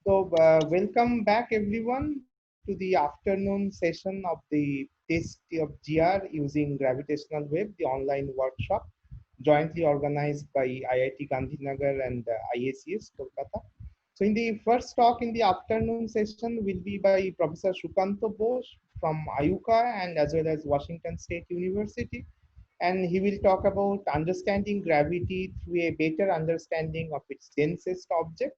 Welcome back everyone to the afternoon session of the test of GR using gravitational wave, the online workshop jointly organized by IIT Gandhinagar and IACS Kolkata. So in the first talk in the afternoon session will be by Professor Sukanta Bose from IUCA and as well as Washington State University. And he will talk about understanding gravity through a better understanding of its densest object.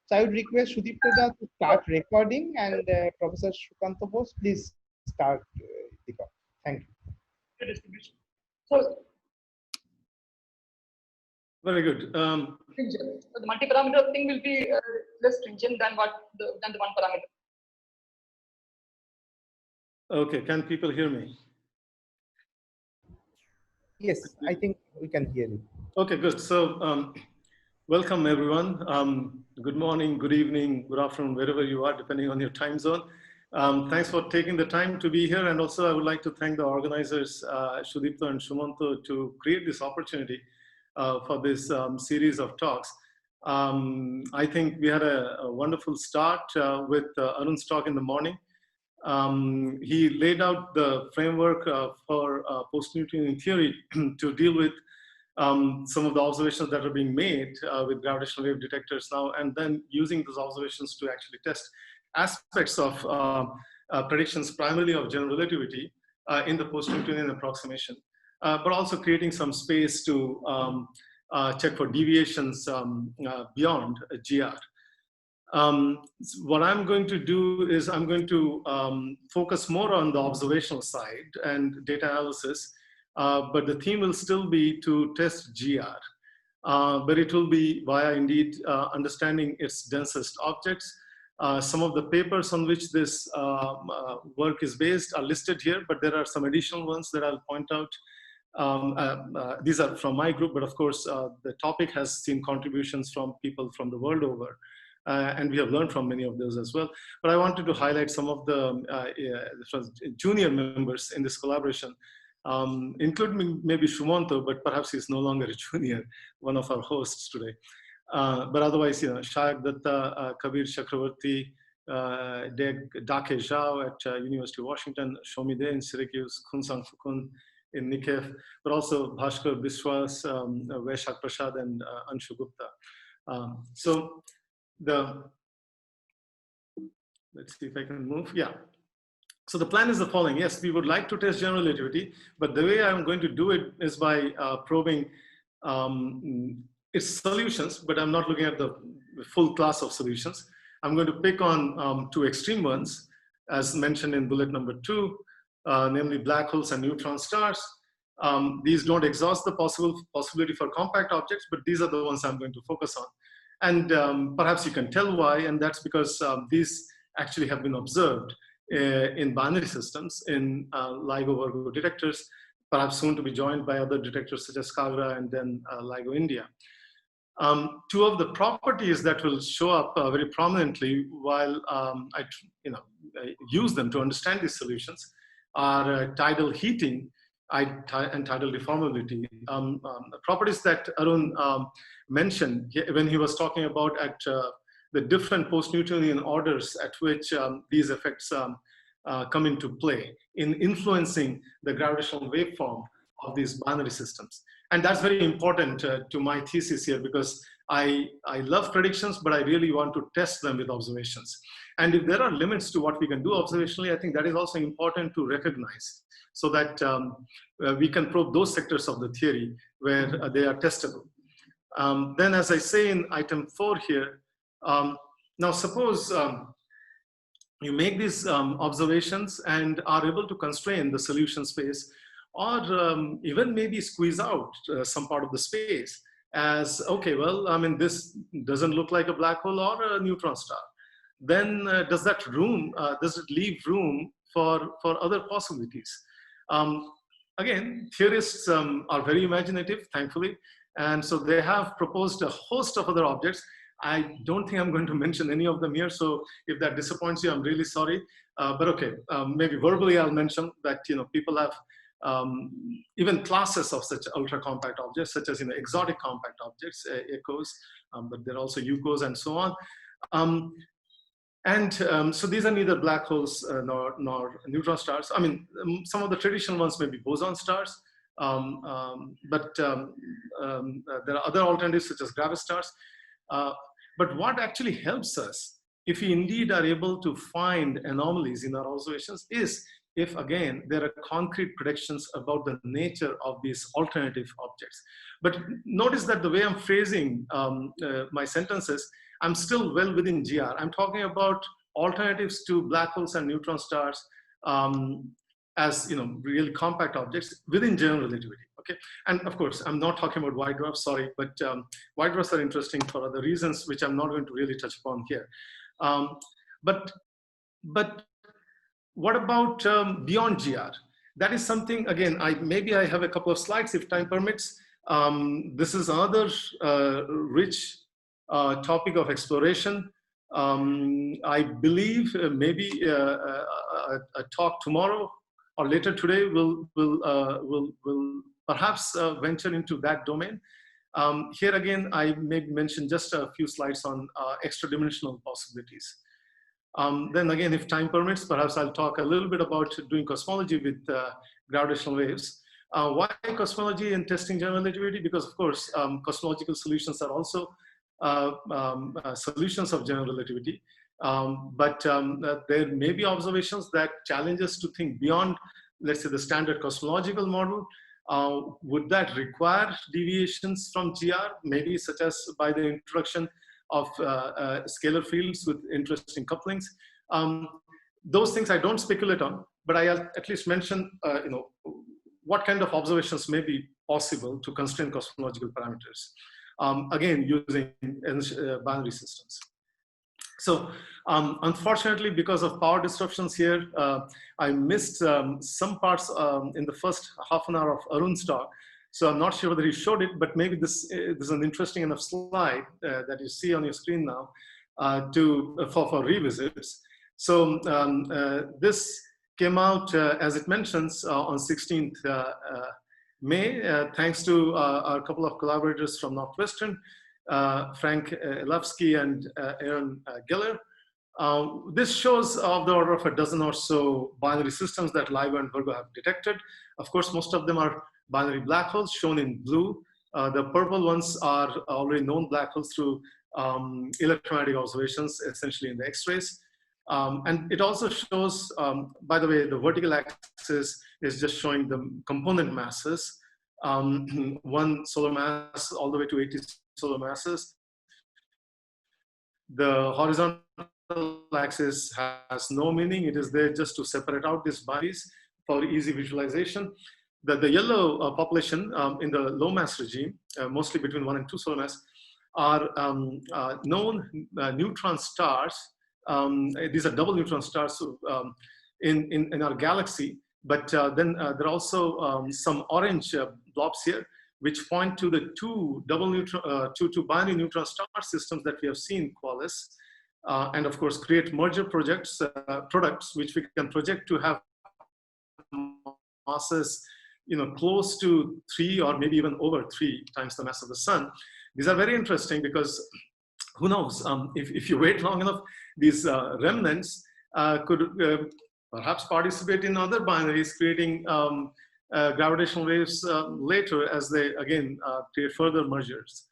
So I would request Sudipta da to start recording and Professor Sukanta Bose, please start the talk. Thank you. Distribution. So, very good. So the multi-parameter thing will be less stringent than the one parameter. Okay, can people hear me? Yes, I think we can hear you. Okay, good. So welcome everyone. Good morning, good evening, good afternoon, wherever you are, depending on your time zone. Thanks for taking the time to be here. And also I would like to thank the organizers, Sudipta and Shumanto, to create this opportunity for this series of talks. I think we had a wonderful start with Arun's talk in the morning. He laid out the framework for post-Newtonian theory to deal with some of the observations that are being made with gravitational wave detectors now, and then using those observations to actually test aspects of predictions primarily of general relativity in the post-Newtonian approximation, but also creating some space to check for deviations beyond GR. What I'm going to do is I'm going to focus more on the observational side and data analysis, but the theme will still be to test GR. But it will be via indeed understanding its densest objects. Some of the papers on which this work is based are listed here, but there are some additional ones that I'll point out. These are from my group, but of course the topic has seen contributions from people from the world over. And we have learned from many of those as well. But I wanted to highlight some of the junior members in this collaboration, including maybe Shumanto, but perhaps he's no longer a junior, one of our hosts today. But otherwise, you know, Shahid Datta, Kabir Chakravarti, Dake Zhao at University of Washington, Shomide in Syracuse, Kunsang Fukun in Nikef, but also Bhaskar Biswas, Vaishak Prasad, and Anshu Gupta. So let's see if I can move. Yeah. So the plan is the following. Yes, we would like to test general relativity, but the way I'm going to do it is by probing its solutions, but I'm not looking at the full class of solutions. I'm going to pick on two extreme ones, as mentioned in bullet number 2, namely black holes and neutron stars. These don't exhaust the possibility for compact objects, but these are the ones I'm going to focus on. And perhaps you can tell why, and that's because these actually have been observed in binary systems in LIGO-Virgo detectors, perhaps soon to be joined by other detectors such as Kagra and then LIGO India. Two of the properties that will show up very prominently while I use them to understand these solutions are tidal heating and tidal deformability. Properties that Arun mentioned when he was talking about at the different post-Newtonian orders at which these effects come into play in influencing the gravitational waveform of these binary systems. And that's very important to my thesis here, because I love predictions, but I really want to test them with observations. And if there are limits to what we can do observationally, I think that is also important to recognize, so that we can probe those sectors of the theory where they are testable. Then, as I say in item 4 here, now suppose you make these observations and are able to constrain the solution space, or even maybe squeeze out some part of the space as, okay, well, I mean, this doesn't look like a black hole or a neutron star. Then does it leave room for other possibilities? Again, theorists are very imaginative, thankfully, and so they have proposed a host of other objects. I don't think I'm going to mention any of them here, so if that disappoints you, I'm really sorry. But okay, maybe verbally I'll mention that, you know, people have even classes of such ultra compact objects, such as, you know, exotic compact objects, ECOs, but there are also UCOs and so on. And so these are neither black holes nor neutron stars. I mean, some of the traditional ones may be boson stars, but there are other alternatives such as gravis stars. But what actually helps us, if we indeed are able to find anomalies in our observations, is if, again, there are concrete predictions about the nature of these alternative objects. But notice that the way I'm phrasing my sentences, I'm still well within GR. I'm talking about alternatives to black holes and neutron stars as really compact objects within general relativity. Okay, and of course, I'm not talking about white dwarfs. Sorry, but white dwarfs are interesting for other reasons, which I'm not going to really touch upon here. But what about beyond GR? That is something, again, maybe I have a couple of slides if time permits. This is another rich topic of exploration. I believe maybe a talk tomorrow or later today will perhaps venture into that domain. Here again, I may mention just a few slides on extra-dimensional possibilities. Then again, if time permits, perhaps I'll talk a little bit about doing cosmology with gravitational waves. Why cosmology and testing general relativity? Because of course, cosmological solutions are also solutions of general relativity. But there may be observations that challenge us to think beyond, let's say, the standard cosmological model. Would that require deviations from GR, maybe such as by the introduction of scalar fields with interesting couplings? Those things I don't speculate on, but I'll at least mention what kind of observations may be possible to constrain cosmological parameters, again, using binary systems. So unfortunately, because of power disruptions here, I missed some parts in the first half an hour of Arun's talk. So I'm not sure whether he showed it, but maybe this is an interesting enough slide that you see on your screen now for revisits. So this came out, as it mentions, on 16th May, thanks to a couple of collaborators from Northwestern, Frank Elafsky and Aaron Geller. This shows of the order of a dozen or so binary systems that LIGO and Virgo have detected. Of course, most of them are binary black holes shown in blue. The purple ones are already known black holes through electromagnetic observations, essentially in the X-rays. And it also shows, by the way, the vertical axis is just showing the component masses, 1 solar mass all the way to 80 solar masses. The horizontal axis has no meaning. It is there just to separate out these binaries for easy visualization. The yellow population in the low mass regime, mostly between 1 and 2 solar mass, are known neutron stars. These are double neutron stars in our galaxy, but then there are also some orange blobs here, which point to the two binary neutron star systems that we have seen coalesce, and of course create merger products which we can project to have masses close to 3 or maybe even over 3 times the mass of the sun. These are very interesting because who knows, if you wait long enough, these remnants could perhaps participate in other binaries, creating gravitational waves later as they again create further mergers.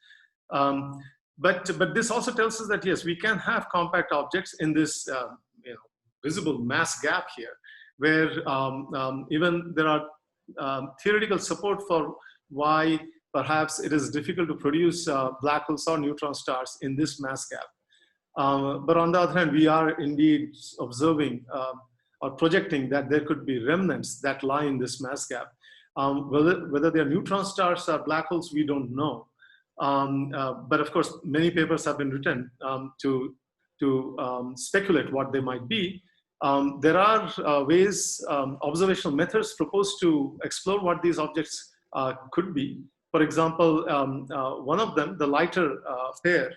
But this also tells us that yes, we can have compact objects in this visible mass gap here, where even there are theoretical support for why perhaps it is difficult to produce black holes or neutron stars in this mass gap. But on the other hand, we are indeed observing or projecting that there could be remnants that lie in this mass gap. Whether they are neutron stars or black holes, we don't know. But of course, many papers have been written to speculate what they might be. There are ways, observational methods proposed to explore what these objects could be. For example, one of them, the lighter pair,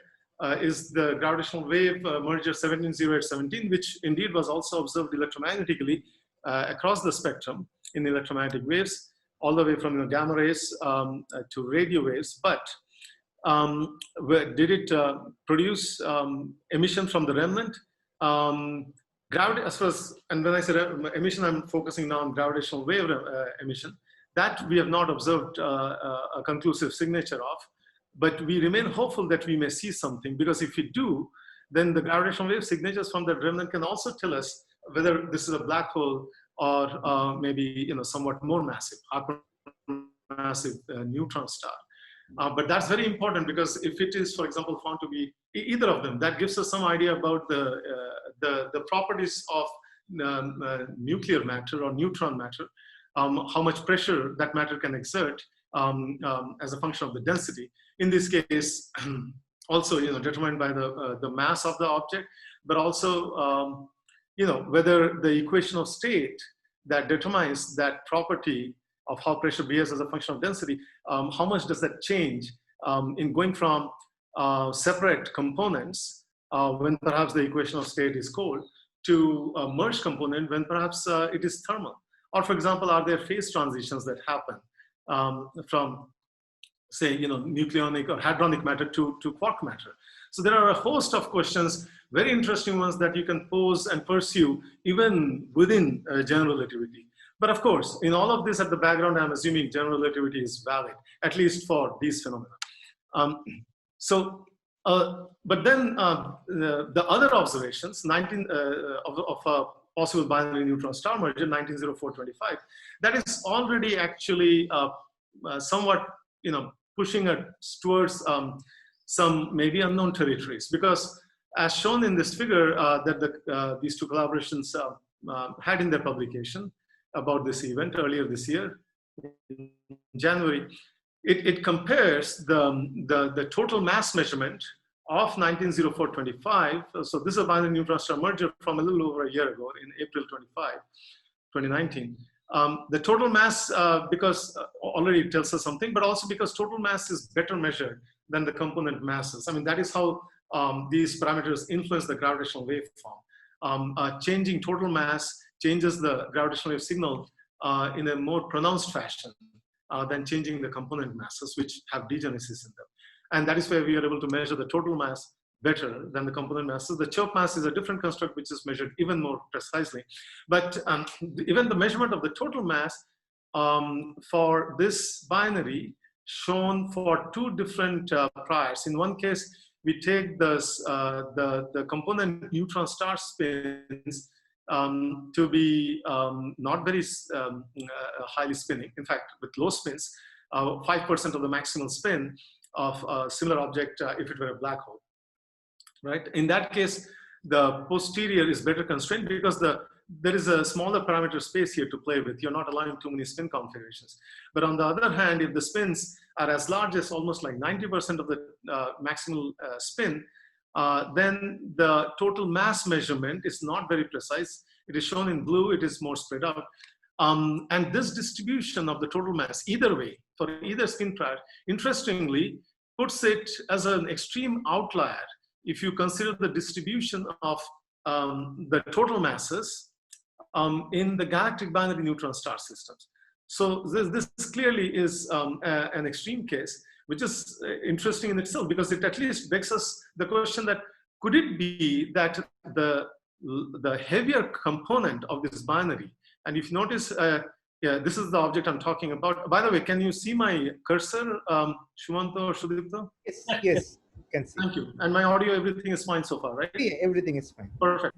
is the gravitational wave merger 170817, which indeed was also observed electromagnetically across the spectrum in electromagnetic waves, all the way from gamma rays to radio waves. But did it produce emission from the remnant? gravity, as far as, and when I said emission, I'm focusing now on gravitational wave emission. That we have not observed a conclusive signature of, but we remain hopeful that we may see something, because if we do, then the gravitational wave signatures from the remnant can also tell us whether this is a black hole or maybe somewhat more massive, massive neutron star. But that's very important, because if it is, for example, found to be either of them, that gives us some idea about the properties of nuclear matter or neutron matter, how much pressure that matter can exert as a function of the density. In this case, also determined by the mass of the object, but also whether the equation of state that determines that property of how pressure behaves as a function of density, how much does that change in going from separate components when perhaps the equation of state is cold to a merged component when perhaps it is thermal. Or for example, are there phase transitions that happen from, say, nucleonic or hadronic matter to quark matter? So there are a host of questions, very interesting ones, that you can pose and pursue even within general relativity. But of course, in all of this at the background, I'm assuming general relativity is valid, at least for these phenomena. But then the other observations, of a possible binary neutron star merger, 190425, that is already actually somewhat, pushing us towards some maybe unknown territories, because as shown in this figure that these two collaborations had in their publication about this event earlier this year, in January, it compares the total mass measurement of 190425. So this is a binary neutron star merger from a little over a year ago, in April 2019. The total mass, because already it tells us something, but also because total mass is better measured than the component masses. I mean, that is how these parameters influence the gravitational waveform. Changing total mass changes the gravitational wave signal in a more pronounced fashion than changing the component masses, which have degenesis in them. And that is why we are able to measure the total mass better than the component masses. The chirp mass is a different construct, which is measured even more precisely. But even the measurement of the total mass for this binary shown for two different priors. In one case, we take the component neutron star spins to be not very highly spinning, in fact, with low spins, 5% of the maximal spin of a similar object if it were a black hole, right? In that case, the posterior is better constrained because there is a smaller parameter space here to play with. You're not allowing too many spin configurations. But on the other hand, if the spins are as large as almost like 90% of the maximal spin, then the total mass measurement is not very precise. It is shown in blue, it is more spread out. And this distribution of the total mass, either way, for either spin prior, interestingly, puts it as an extreme outlier if you consider the distribution of the total masses in the galactic binary neutron star systems. So this clearly is an extreme case, which is interesting in itself, because it at least begs us the question that could it be that the heavier component of this binary, and if you notice, yeah, this is the object I'm talking about. By the way, can you see my cursor, Shumanta or Sudipta? Yes, yes, you can see. Thank you. And my audio, everything is fine so far, right? Yeah, everything is fine. Perfect.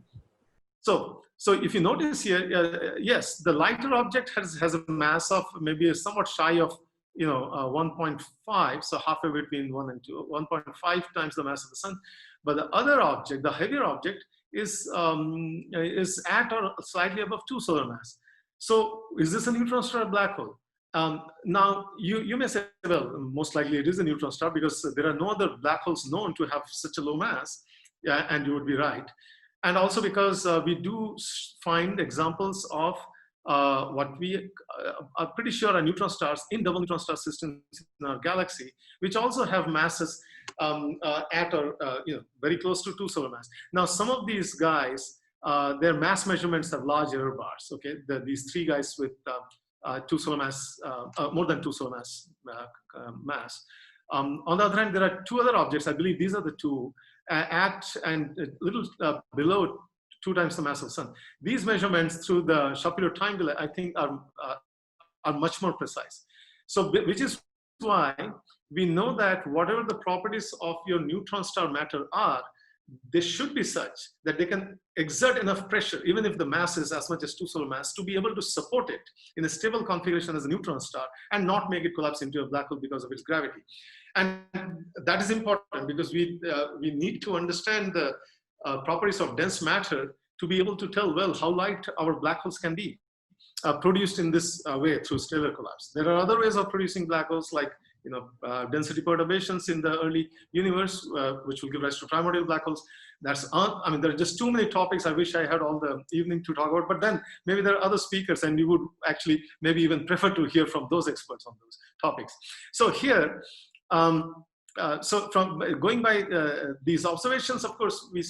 So if you notice here, yes, the lighter object has a mass of maybe somewhat shy of 1.5, so halfway between 1 and 2, 1.5 times the mass of the sun. But the other object, the heavier object, is at or slightly above 2 solar mass. So is this a neutron star or black hole? Now you may say, well, most likely it is a neutron star because there are no other black holes known to have such a low mass, yeah, and you would be right. And also because we do find examples of what we are pretty sure are neutron stars in double neutron star systems in our galaxy, which also have masses at or very close to 2 solar mass. Now, some of these guys, their mass measurements have large error bars. Okay, these 3 guys with 2 solar mass, more than 2 solar mass mass. On the other hand, there are 2 other objects. I believe these are the 2 at and a little below 2 times the mass of the sun. These measurements through the Shapiro time delay, I think, are much more precise. So, which is why we know that whatever the properties of your neutron star matter are, they should be such that they can exert enough pressure, even if the mass is as much as 2 solar mass, to be able to support it in a stable configuration as a neutron star and not make it collapse into a black hole because of its gravity. And that is important because we need to understand the properties of dense matter to be able to tell, well, how light our black holes can be produced in this way through stellar collapse. There are other ways of producing black holes, like density perturbations in the early universe, which will give rise to primordial black holes. That's I mean, there are just too many topics. I wish I had all the evening to talk about, but then maybe there are other speakers, and you would actually maybe even prefer to hear from those experts on those topics. So here, so from going by these observations, of course, we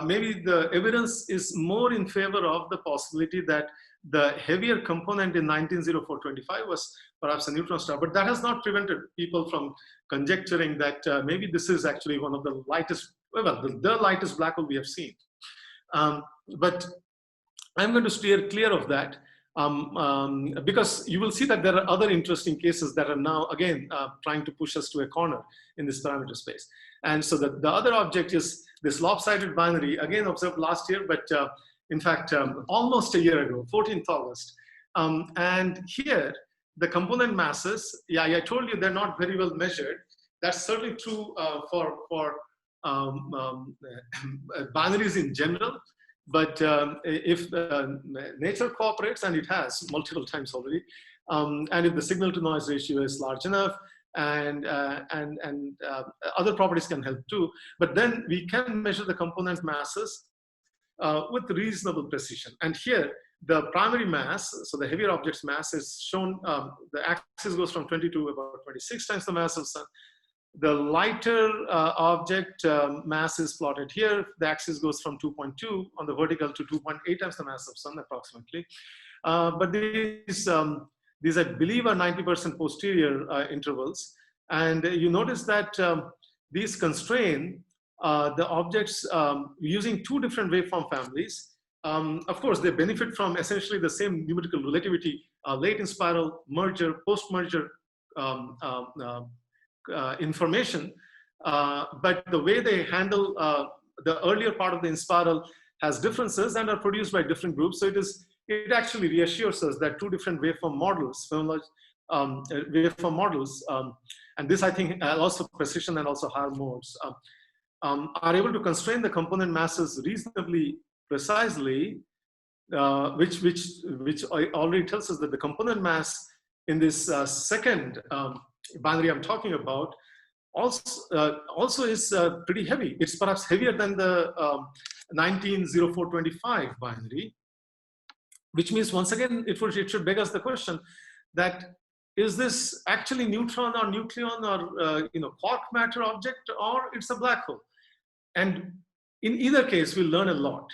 maybe the evidence is more in favor of the possibility that the heavier component in 190425 was perhaps a neutron star, but that has not prevented people from conjecturing that maybe this is actually one of the lightest, well, the lightest black hole we have seen. But I'm going to steer clear of that because you will see that there are other interesting cases that are now, again, trying to push us to a corner in this parameter space. And so the other object is this lop-sided binary, again observed last year, but in fact, almost a year ago, 14th August. And here, the component masses, yeah, I told you they're not very well measured. That's certainly true for binaries in general. But if nature cooperates, and it has multiple times already, and if the signal to noise ratio is large enough, and other properties can help too, but then we can measure the component masses with reasonable precision. And here, the primary mass, so the heavier object's mass is shown, the axis goes from 20 to about 26 times the mass of the sun. The lighter object mass is plotted here. The axis goes from 2.2 on the vertical to 2.8 times the mass of sun approximately. But these I believe are 90% posterior intervals. And you notice that these constrain the objects using 2 different waveform families. Of course, they benefit from essentially the same numerical relativity, late in spiral, merger, post-merger information, but the way they handle the earlier part of the in-spiral has differences and are produced by different groups. So it actually reassures us that 2 different waveform models, and this I think allows for precision and also higher modes, are able to constrain the component masses reasonably precisely, which already tells us that the component mass in this second binary I'm talking about also is pretty heavy. It's perhaps heavier than the 190425 binary, which means once again it should beg us the question that is this actually neutron or nucleon or quark matter object, or it's a black hole? And in either case, we'll learn a lot.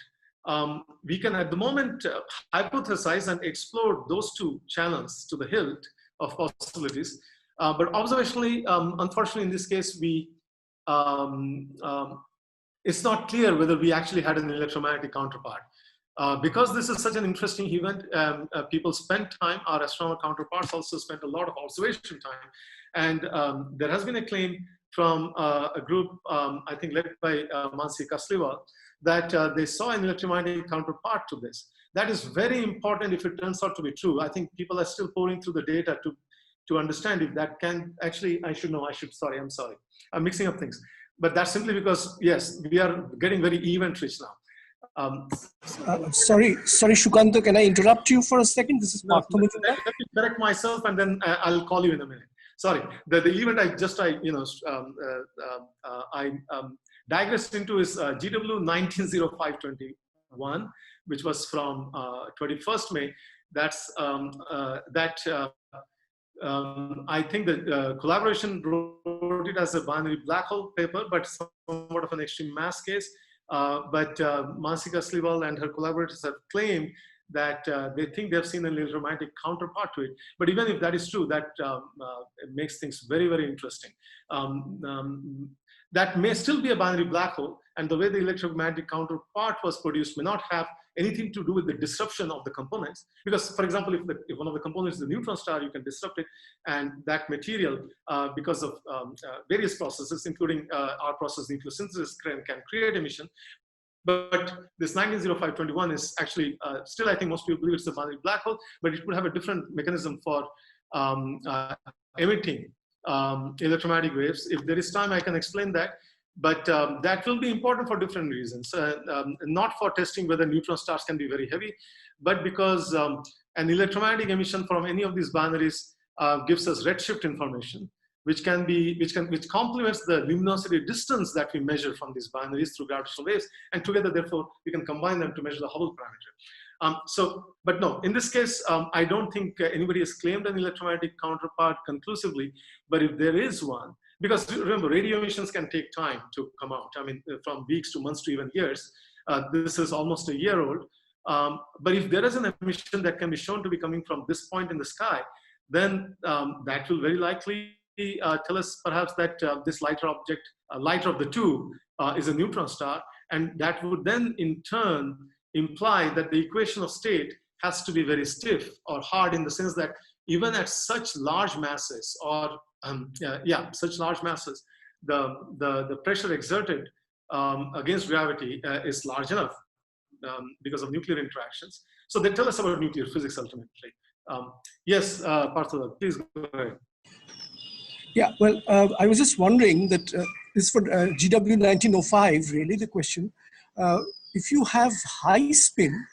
We can at the moment hypothesize and explore those 2 channels to the hilt of possibilities. But observationally, unfortunately, in this case, it's not clear whether we actually had an electromagnetic counterpart. Because this is such an interesting event, people spent time, our astronomer counterparts also spent a lot of observation time. And there has been a claim from a group, I think led by Mansi Kasliwal, that they saw an electromagnetic counterpart to this. That is very important if it turns out to be true. I think people are still pouring through the data to understand if that can actually, I'm sorry. I'm mixing up things. But that's simply because, yes, we are getting very event rich now. Sorry, Sukanta, can I interrupt you for a second? This is let me correct myself and then I'll call you in a minute. Sorry, the event I digressed into is GW190814 NS-BH, which was from 21st May. That's I think the collaboration wrote it as a binary black hole paper, but somewhat of an extreme mass case. But Mansi Kasliwal and her collaborators have claimed that they think they've seen an electromagnetic counterpart to it. But even if that is true, that it makes things very, very interesting. that may still be a binary black hole, and the way the electromagnetic counterpart was produced may not have anything to do with the disruption of the components. Because, for example, if one of the components is the neutron star, you can disrupt it, and that material, because of various processes, including our process, nucleosynthesis, can create emission. But this 190521 is actually still, I think most people believe it's a binary black hole, but it would have a different mechanism for emitting electromagnetic waves. If there is time, I can explain that. But that will be important for different reasons. Not for testing whether neutron stars can be very heavy, but because an electromagnetic emission from any of these binaries gives us redshift information, which complements the luminosity distance that we measure from these binaries through gravitational waves, and together, therefore, we can combine them to measure the Hubble parameter. But no, in this case, I don't think anybody has claimed an electromagnetic counterpart conclusively, but if there is one, because remember, radio emissions can take time to come out. I mean, from weeks to months to even years. This is almost a year old. But if there is an emission that can be shown to be coming from this point in the sky, then that will very likely tell us perhaps that this lighter object, lighter of the two, is a neutron star. And that would then in turn imply that the equation of state has to be very stiff or hard, in the sense that even at such large masses, or such large masses, the pressure exerted against gravity is large enough because of nuclear interactions. So they tell us about nuclear physics ultimately. Yes, Partha, please go ahead. Yeah, well, I was just wondering that this is for GW1905, really, the question. If you have high spin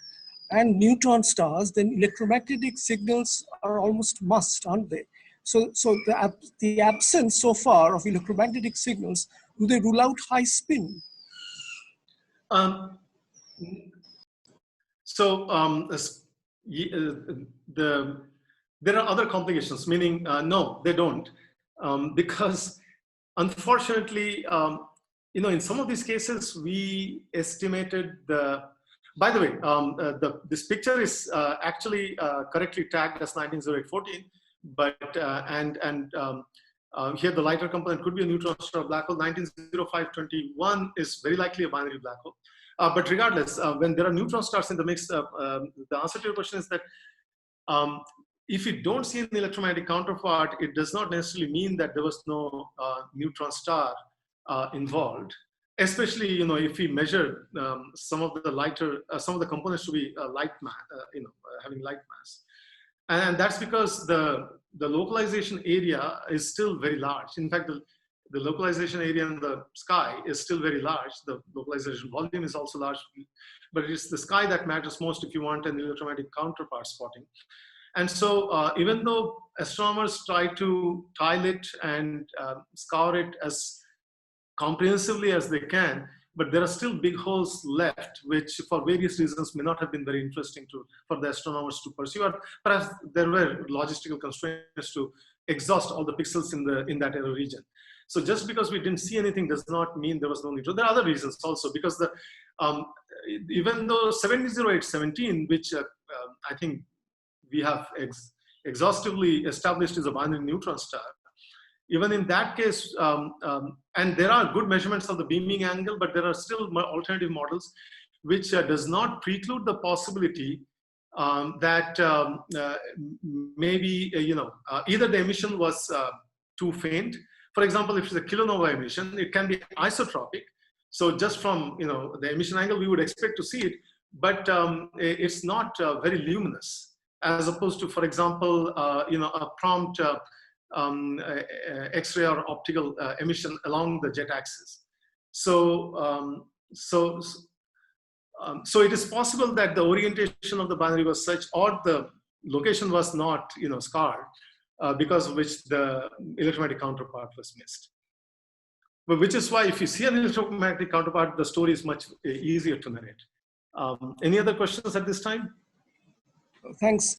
and neutron stars, then electromagnetic signals are almost must, aren't they? So the absence so far of electromagnetic signals, do they rule out high spin? There are other complications, meaning no, they don't. Because unfortunately, in some of these cases, we estimated by the way, this picture is actually correctly tagged as 190814, but here the lighter component could be a neutron star black hole. 190521 is very likely a binary black hole. But regardless, when there are neutron stars in the mix, the answer to your question is that if you don't see an electromagnetic counterpart, it does not necessarily mean that there was no neutron star involved. Especially, if we measure some of the components to be light mass, having light mass, and that's because the localization area is still very large. In fact, the localization area in the sky is still very large. The localization volume is also large, but it's the sky that matters most if you want an electromagnetic counterpart spotting. And so even though astronomers try to tile it and scour it as comprehensively as they can, but there are still big holes left, which for various reasons may not have been very interesting for the astronomers to pursue. Or perhaps there were logistical constraints to exhaust all the pixels in that error region. So just because we didn't see anything does not mean there was no neutron. There are other reasons also, because even though 700817, which I think we have exhaustively established is a binary neutron star, even in that case, and there are good measurements of the beaming angle, but there are still alternative models, which does not preclude the possibility that maybe, either the emission was too faint. For example, if it's a kilonova emission, it can be isotropic. So just from, the emission angle, we would expect to see it, but it's not very luminous, as opposed to, for example, a prompt X-ray or optical emission along the jet axis. So it is possible that the orientation of the binary was such, or the location was not, scarred, because of which the electromagnetic counterpart was missed. But which is why if you see an electromagnetic counterpart, the story is much easier to narrate. Any other questions at this time? Thanks.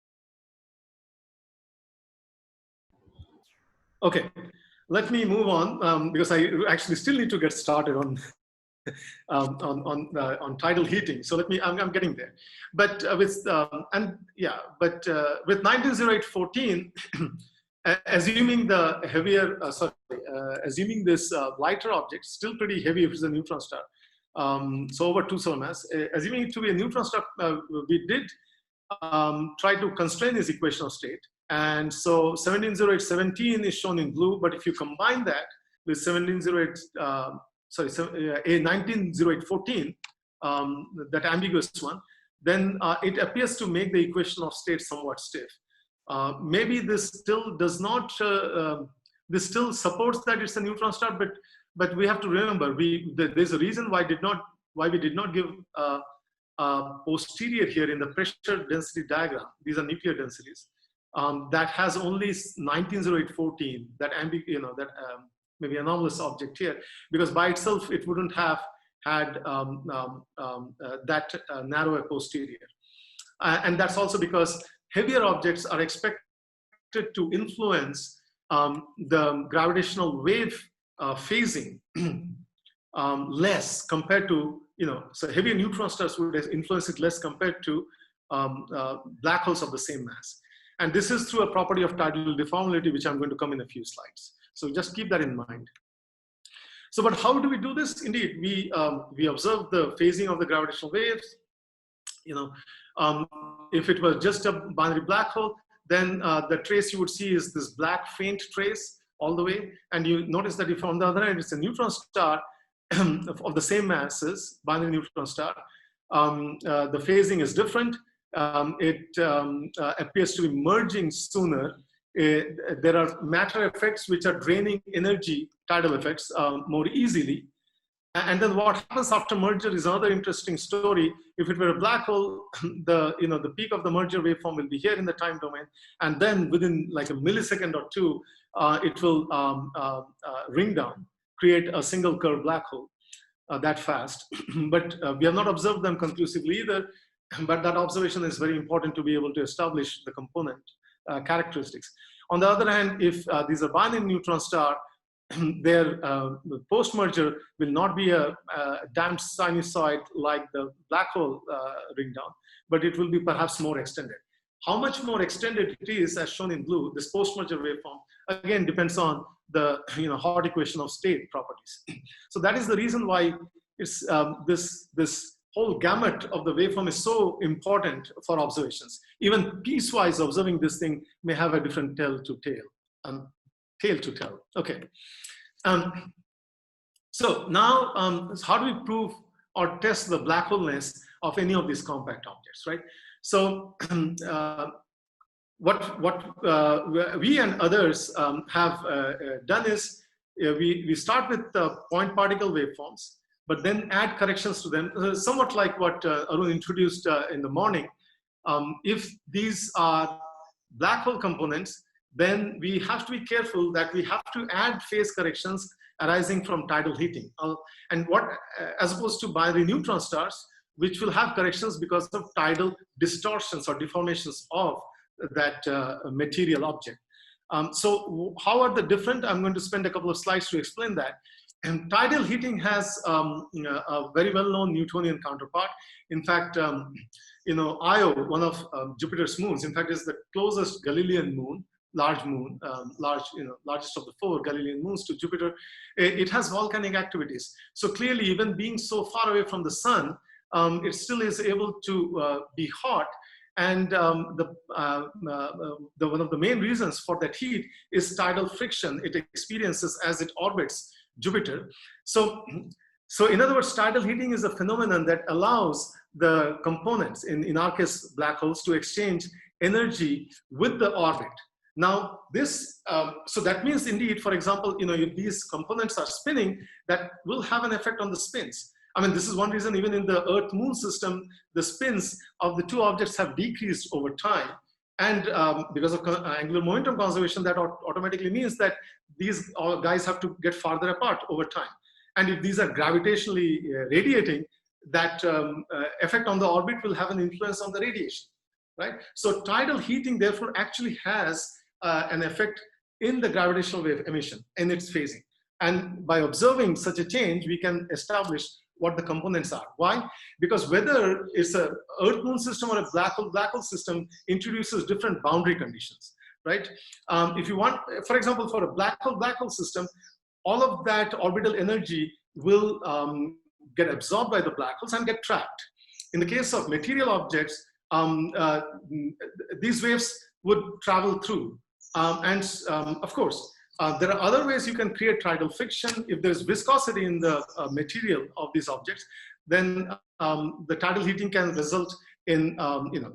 Okay, let me move on because I actually still need to get started on tidal heating. So I'm getting there. But with 190814, assuming the heavier, assuming this lighter object, still pretty heavy if it's a neutron star, so over 2 solar mass, assuming it to be a neutron star, we did try to constrain this equation of state. And so 170817 is shown in blue, but if you combine that with 190814, that ambiguous one, then it appears to make the equation of state somewhat stiff. Maybe this still does not, this still supports that it's a neutron star, but we have to remember, there's a reason why we did not give posterior here in the pressure density diagram. These are nuclear densities. That has only 190814, that maybe anomalous object here, because by itself it wouldn't have had that narrow a posterior. And that's also because heavier objects are expected to influence the gravitational wave phasing less compared to, so heavier neutron stars would influence it less compared to black holes of the same mass. And this is through a property of tidal deformability, which I'm going to come in a few slides. So just keep that in mind. So, but how do we do this? Indeed, we observe the phasing of the gravitational waves. If it was just a binary black hole, then the trace you would see is this black faint trace all the way. And you notice that if on the other hand, it's a neutron star of the same mass, binary neutron star, the phasing is different. It appears to be merging sooner. There are matter effects which are draining energy, tidal effects, more easily. And then what happens after merger is another interesting story. If it were a black hole, the peak of the merger waveform will be here in the time domain, and then within like a millisecond or two, it will ring down, create a single curve black hole that fast. But we have not observed them conclusively either. But that observation is very important to be able to establish the component characteristics. On the other hand, if these are binary neutron star, their post-merger will not be a damped sinusoid like the black hole ring down, but it will be perhaps more extended. How much more extended it is, as shown in blue, this post-merger waveform, again, depends on the Hart equation of state properties. So that is the reason why it's this whole gamut of the waveform is so important for observations. Even piecewise observing this thing may have a different tale to tell. Okay. So now, how do we prove or test the black holeness of any of these compact objects, right? So what we and others have done is we start with point particle waveforms, but then add corrections to them, somewhat like what Arun introduced in the morning. If these are black hole components, then we have to be careful that we have to add phase corrections arising from tidal heating. And as opposed to binary neutron stars, which will have corrections because of tidal distortions or deformations of that material object. So how are they different? I'm going to spend a couple of slides to explain that. And tidal heating has a very well-known Newtonian counterpart. In fact, Io, one of Jupiter's moons, in fact, is the closest Galilean moon, largest of the 4 Galilean moons to Jupiter. It has volcanic activities. So clearly, even being so far away from the sun, it still is able to be hot. And one of the main reasons for that heat is tidal friction it experiences as it orbits Jupiter. So in other words, tidal heating is a phenomenon that allows the components, in our case, black holes, to exchange energy with the orbit. Now, so that means indeed, for example, if these components are spinning, that will have an effect on the spins. I mean, this is one reason even in the Earth-Moon system, the spins of the two objects have decreased over time. And because of angular momentum conservation, that automatically means that these guys have to get farther apart over time. And if these are gravitationally radiating, that effect on the orbit will have an influence on the radiation, right? So tidal heating, therefore, actually has an effect in the gravitational wave emission, in its phasing. And by observing such a change, we can establish what the components are. Why? Because whether it's an Earth-Moon system or a black hole system introduces different boundary conditions. right? If you want, for example, for a black hole system, all of that orbital energy will get absorbed by the black holes and get trapped. In the case of material objects, these waves would travel through. Of course, there are other ways you can create tidal friction. If there's viscosity in the material of these objects, then the tidal heating can result in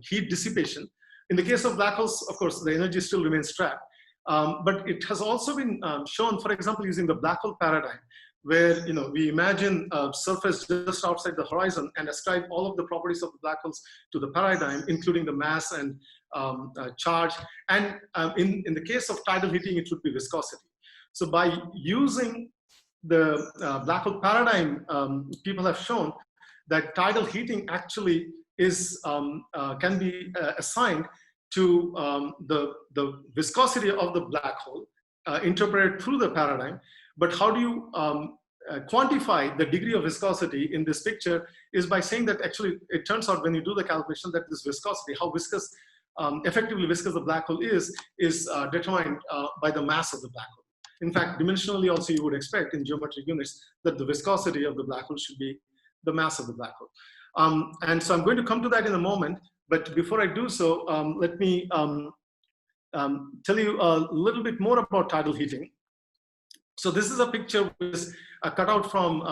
heat dissipation. In the case of black holes, of course, the energy still remains trapped. But it has also been shown, for example, using the black hole paradigm, where we imagine a surface just outside the horizon and ascribe all of the properties of the black holes to the paradigm, including the mass and charge. And in the case of tidal heating, it would be viscosity. So by using the black hole paradigm, people have shown that tidal heating actually is can be assigned to the viscosity of the black hole, interpreted through the paradigm. But how do you quantify the degree of viscosity in this picture is by saying that actually it turns out when you do the calculation that this viscosity, how viscous, effectively viscous the black hole is determined by the mass of the black hole. In fact, dimensionally also you would expect in geometric units that the viscosity of the black hole should be the mass of the black hole. And so I'm going to come to that in a moment, but before I do so, let me tell you a little bit more about tidal heating. So this is a picture which is cut out from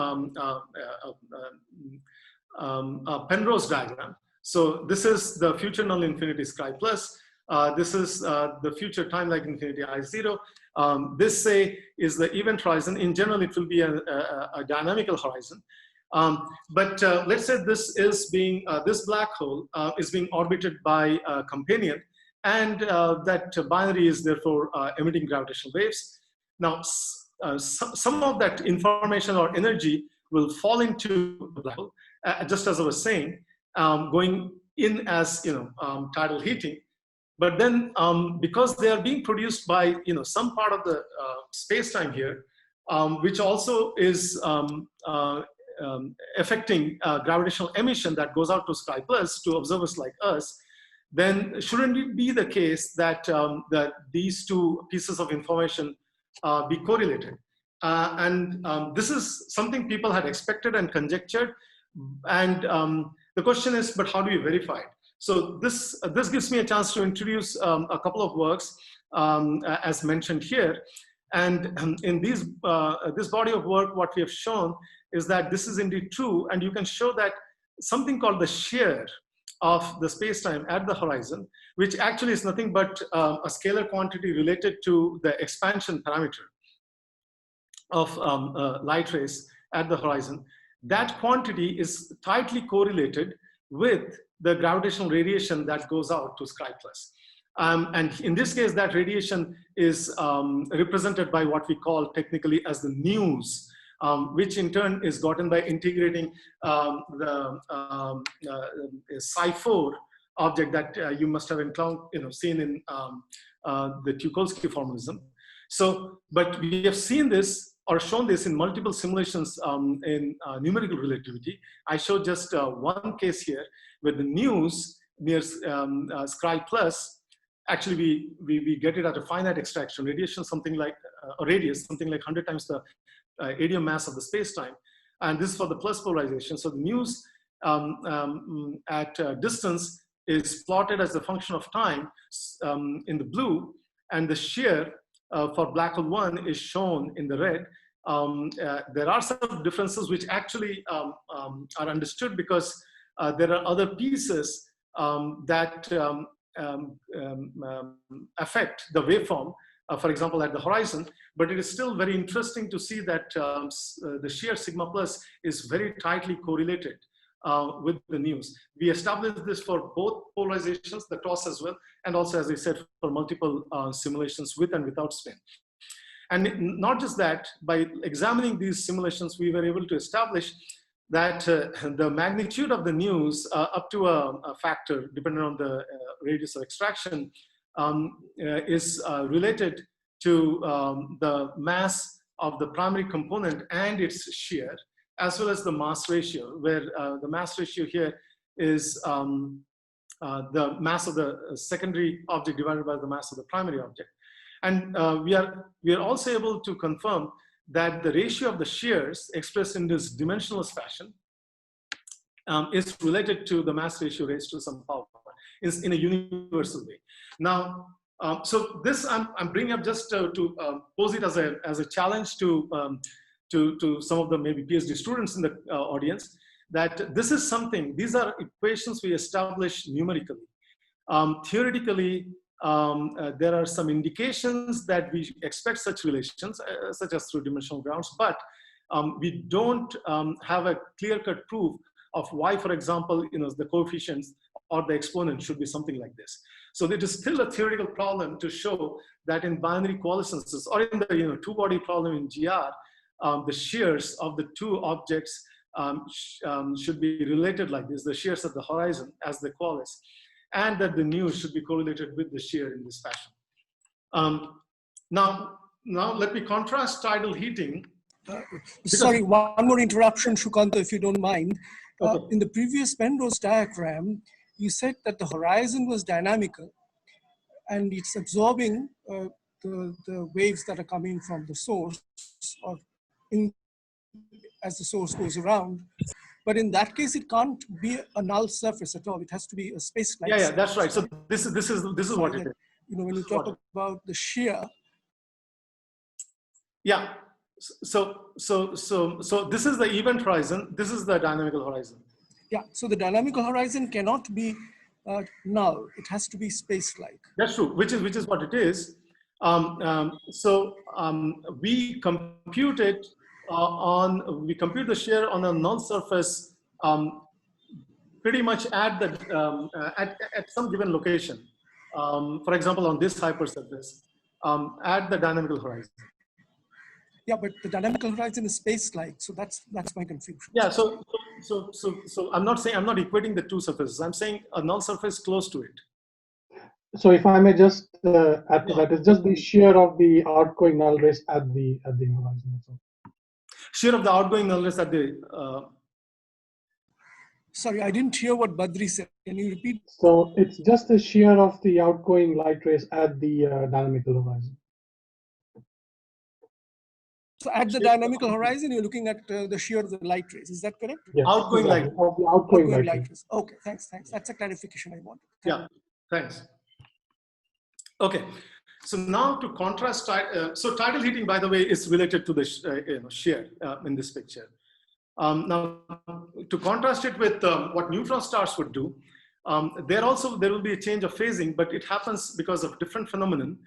Penrose diagram. So this is the future null infinity sky plus. This is the future time like infinity I0. This say is the event horizon. In general, it will be a dynamical horizon. But let's say this is being this black hole is being orbited by a companion, and that binary is therefore emitting gravitational waves. Now, some of that information or energy will fall into the black hole, just as I was saying, going in as tidal heating. But then, because they are being produced by some part of the space-time here, which also is affecting gravitational emission that goes out to sky plus to observers like us, then shouldn't it be the case that that these two pieces of information be correlated? This is something people had expected and conjectured. And the question is, but how do you verify it? So this gives me a chance to introduce a couple of works as mentioned here. And in this body of work, what we have shown is that this is indeed true. And you can show that something called the shear of the space-time at the horizon, which actually is nothing but a scalar quantity related to the expansion parameter of light rays at the horizon. That quantity is tightly correlated with the gravitational radiation that goes out to sky plus. And in this case, that radiation is represented by what we call technically as the news, which in turn is gotten by integrating the psi4 object that you must have seen in the Tucholsky formalism. So, but we have seen this or shown this in multiple simulations in numerical relativity. I showed just one case here with the news near sky plus. Actually, we get it at a finite extraction radiation, something like a radius, something like 100 times the area mass of the space-time. And this is for the plus polarization. So the news at distance is plotted as a function of time in the blue, and the shear for black hole 1 is shown in the red. There are some differences which actually are understood because there are other pieces that affect the waveform, for example, at the horizon. But it is still very interesting to see that the shear sigma plus is very tightly correlated with the news. We established this for both polarizations, the toss as well, and also, as I said, for multiple simulations with and without spin. And not just that, by examining these simulations, we were able to establish that the magnitude of the news up to a factor, depending on the radius of extraction, is related to the mass of the primary component and its shear, as well as the mass ratio, where the mass ratio here is the mass of the secondary object divided by the mass of the primary object. And we are also able to confirm that the ratio of the shears expressed in this dimensionless fashion is related to the mass ratio raised to some power in a universal way. Now, so this I'm bringing up just to pose it as a challenge to some of the maybe PhD students in the audience, that this is something, these are equations we establish numerically. Theoretically, there are some indications that we expect such relations, such as through dimensional grounds, but we don't have a clear-cut proof of why, for example, the coefficients or the exponent should be something like this. So it is still a theoretical problem to show that in binary coalescences or in the two-body problem in GR, the shears of the two objects should be related like this, the shears at the horizon as they coalesce, and that the nu should be correlated with the shear in this fashion. Now let me contrast tidal heating. Sorry, one more interruption, Sukanta, if you don't mind. Okay. In the previous Penrose diagram, you said that the horizon was dynamical and it's absorbing the waves that are coming from the source or as the source goes around. But in that case, it can't be a null surface at all. It has to be a space-like. Yeah, that's right. So this is what it is. When you talk about the shear. Yeah. So this is the event horizon. This is the dynamical horizon. Yeah. So the dynamical horizon cannot be null. It has to be space-like. That's true. Which is what it is. We compute it we compute the shear on a null surface pretty much at the at some given location. For example, on this hypersurface at the dynamical horizon. Yeah, but the dynamical horizon is space-like, so that's my confusion. Yeah, so I'm not equating the two surfaces. I'm saying a null surface close to it. So if I may just add to that, it's just the shear of the outgoing null rays at the horizon. That's all. Shear of the outgoing null rays at the. Sorry, I didn't hear what Badri said. Can you repeat? So it's just the shear of the outgoing light rays at the dynamical horizon. So at the dynamical horizon, you're looking at the shear of the light rays. Is that correct? Yes, outgoing exactly. light. Of the outgoing light rays. rays. Okay, thanks. That's a clarification I wanted. Thanks. Okay, so now to contrast, so tidal heating, by the way, is related to the shear in this picture. Now, to contrast it with what neutron stars would do, there will be a change of phasing, but it happens because of different phenomenon,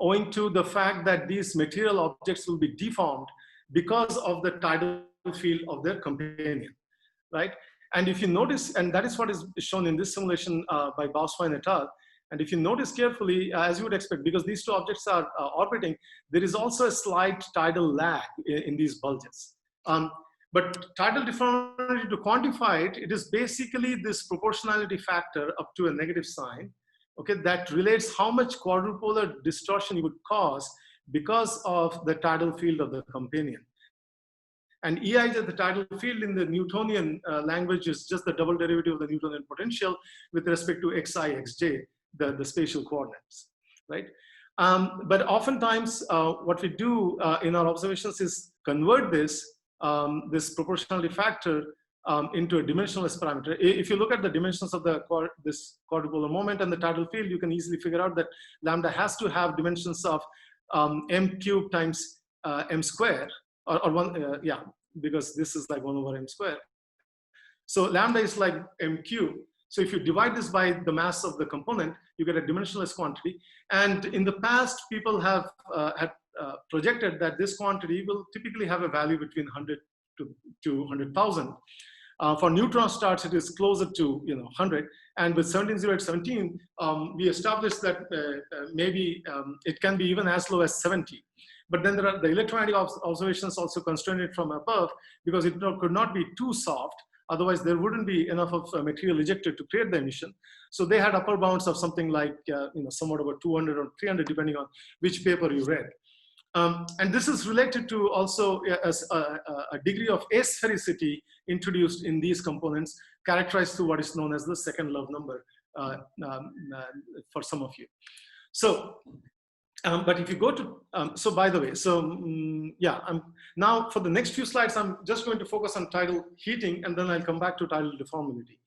owing to the fact that these material objects will be deformed because of the tidal field of their companion, right? And if you notice, and that is what is shown in this simulation by Bauswein et al. And if you notice carefully, as you would expect, because these two objects are orbiting, there is also a slight tidal lag in these bulges. But tidal deformability, to quantify it, it is basically this proportionality factor up to a negative sign, okay, that relates how much quadrupolar distortion you would cause because of the tidal field of the companion. And Eij, the tidal field in the Newtonian language, is just the double derivative of the Newtonian potential with respect to xi, xj, the spatial coordinates, right? But oftentimes, what we do in our observations is convert this proportionality factor into a dimensionless parameter. If you look at the dimensions of this quadrupolar moment and the tidal field, you can easily figure out that lambda has to have dimensions of m cubed times m square, or one, yeah, because this is like 1 over m square. So lambda is like m cubed. So if you divide this by the mass of the component, you get a dimensionless quantity. And in the past, people have projected that this quantity will typically have a value between 100 to 100,000. For neutron stars, it is closer to 100. And with 17017, we established that maybe it can be even as low as 70. But then there are the electromagnetic observations also constrain it from above, because it could not be too soft. Otherwise, there wouldn't be enough of material ejected to create the emission. So they had upper bounds of something like somewhat over 200 or 300, depending on which paper you read. And this is related to also a degree of asphericity introduced in these components, characterized through what is known as the second love number for some of you. So, but if you go to, so by the way, so yeah, now for the next few slides, I'm just going to focus on tidal heating, and then I'll come back to tidal deformability.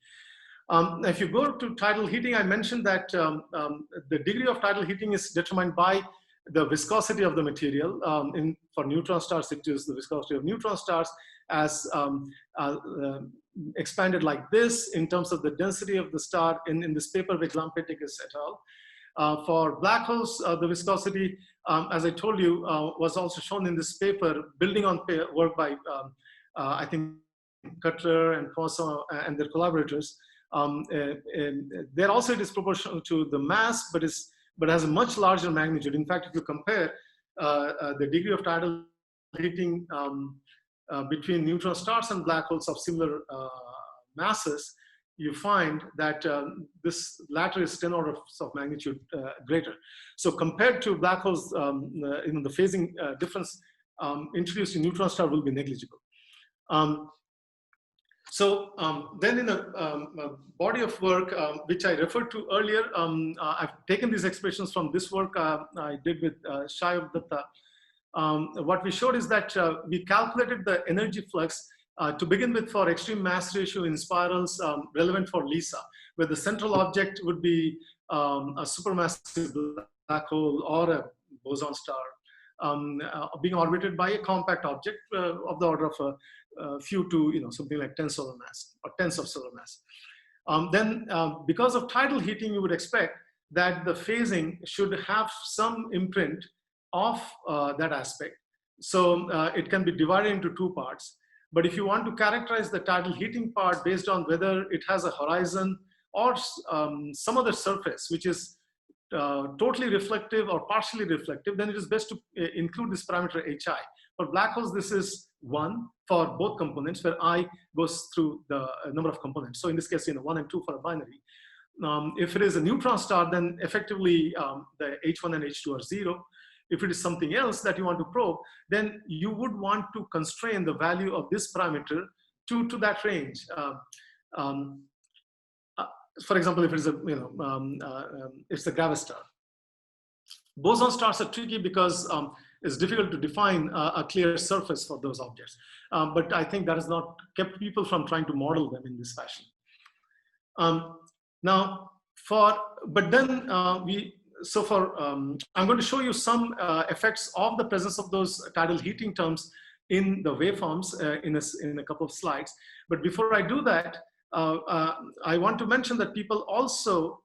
If you go to tidal heating, I mentioned that the degree of tidal heating is determined by the viscosity of the material. For neutron stars, it is the viscosity of neutron stars as expanded like this in terms of the density of the star in this paper with Lampetikis et al. For black holes, the viscosity, as I told you, was also shown in this paper, building on work by, I think, Cutler and Poisson and their collaborators. There also it is proportional to the mass, but has a much larger magnitude. In fact, if you compare the degree of tidal heating between neutron stars and black holes of similar masses, you find that this latter is 10 orders of magnitude greater. So compared to black holes, the phasing difference introduced in neutron star will be negligible. Then in a body of work, which I referred to earlier, I've taken these expressions from this work I did with Shayab Datta. What we showed is that we calculated the energy flux to begin with for extreme mass ratio in spirals relevant for LISA, where the central object would be a supermassive black hole or a boson star being orbited by a compact object of the order of a few to something like 10 solar mass or tens of solar mass. Then because of tidal heating, you would expect that the phasing should have some imprint of that aspect. So it can be divided into two parts. But if you want to characterize the tidal heating part based on whether it has a horizon or some other surface which is totally reflective or partially reflective, then it is best to include this parameter HI. For black holes, this is 1 for both components, where I goes through the number of components. So in this case, 1 and 2 for a binary. If it is a neutron star, then effectively the H1 and H2 are 0. If it is something else that you want to probe, then you would want to constrain the value of this parameter to that range. For example, if it is it's a gravastar. Boson stars are tricky because it's difficult to define a clear surface for those objects. But I think that has not kept people from trying to model them in this fashion. I'm going to show you some effects of the presence of those tidal heating terms in the waveforms in a couple of slides. But before I do that, I want to mention that people also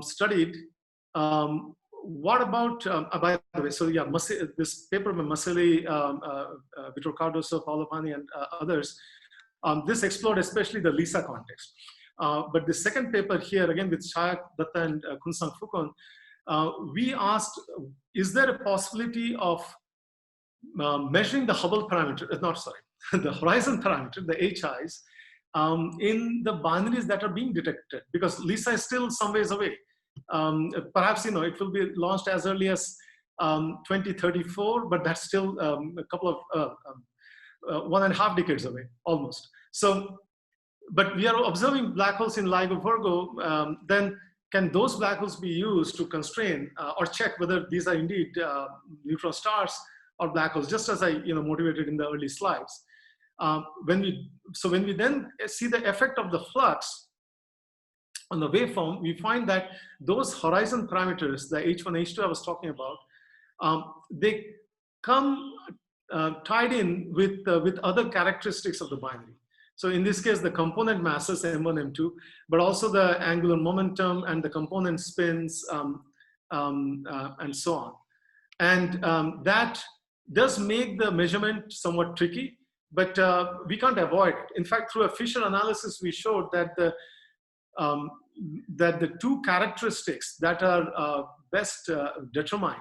studied what about, by the way, so yeah, this paper by Maseli, Vittor Cardoso, Paolo Pani, and others, this explored especially the LISA context. But the second paper here, again with Shayab Datta and Kunsang Fukon, we asked, is there a possibility of measuring the Hubble parameter, the horizon parameter, the HIs, in the binaries that are being detected? Because LISA is still some ways away. Perhaps, it will be launched as early as 2034, but that's still a couple of 1.5 decades away, almost. So, but we are observing black holes in LIGO Virgo, then can those black holes be used to constrain or check whether these are indeed neutron stars or black holes, just as I motivated in the early slides. When we then see the effect of the flux on the waveform, we find that those horizon parameters, the H1, H2 I was talking about, they come tied in with other characteristics of the binary. So in this case, the component masses M1, M2, but also the angular momentum and the component spins and so on. And that does make the measurement somewhat tricky, but we can't avoid it. In fact, through a Fisher analysis, we showed that the two characteristics that are best determined,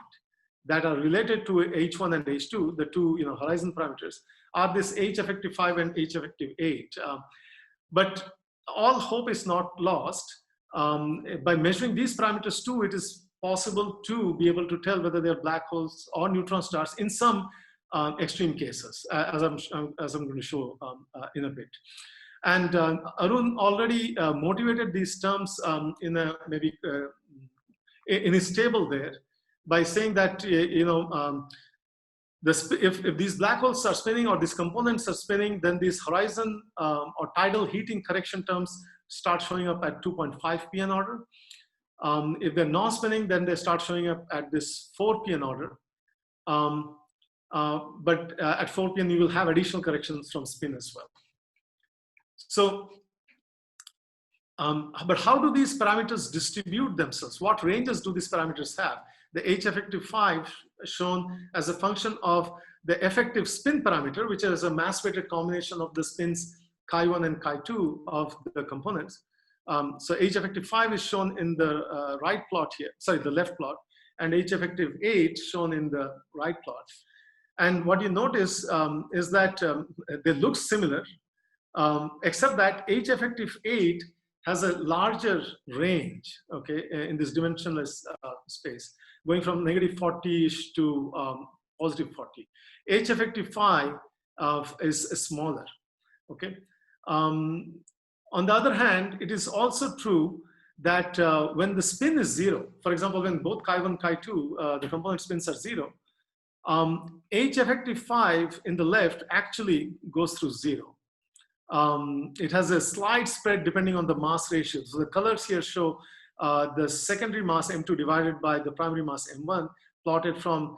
that are related to H1 and H2, the two horizon parameters, are this H effective 5 and H effective 8. But all hope is not lost. By measuring these parameters too, it is possible to be able to tell whether they're black holes or neutron stars in some extreme cases, as I'm going to show in a bit. And Arun already motivated these terms in a maybe in his table there by saying that if these black holes are spinning or these components are spinning, then these horizon or tidal heating correction terms start showing up at 2.5 PN order. If they're non-spinning, then they start showing up at this 4 PN order. But at 4 PN, you will have additional corrections from spin as well. So, but how do these parameters distribute themselves? What ranges do these parameters have? The H effective 5 shown as a function of the effective spin parameter, which is a mass-weighted combination of the spins chi1 and chi2 of the components. So H effective 5 is shown in the right plot here, sorry, the left plot, and H effective 8 shown in the right plot. And what you notice is that they look similar, except that H effective 8 has a larger range, okay, in this dimensionless space, going from negative 40-ish to positive 40. H effective 5 is smaller, okay. On the other hand, it is also true that when the spin is 0, for example, when both chi1, chi2, the component spins are 0, H effective 5 in the left actually goes through 0. It has a slight spread depending on the mass ratio. So the colors here show the secondary mass M2 divided by the primary mass M1 plotted from,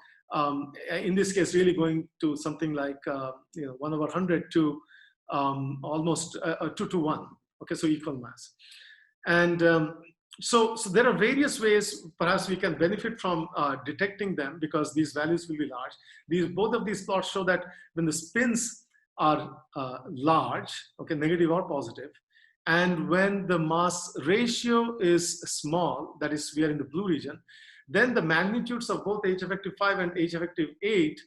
in this case, really going to something like 1/100 to almost 2:1. Okay, so equal mass. And so there are various ways perhaps we can benefit from detecting them because these values will be large. Both of these plots show that when the spins are large, okay, negative or positive, and when the mass ratio is small, that is we are in the blue region, then the magnitudes of both H effective 5 and H effective 8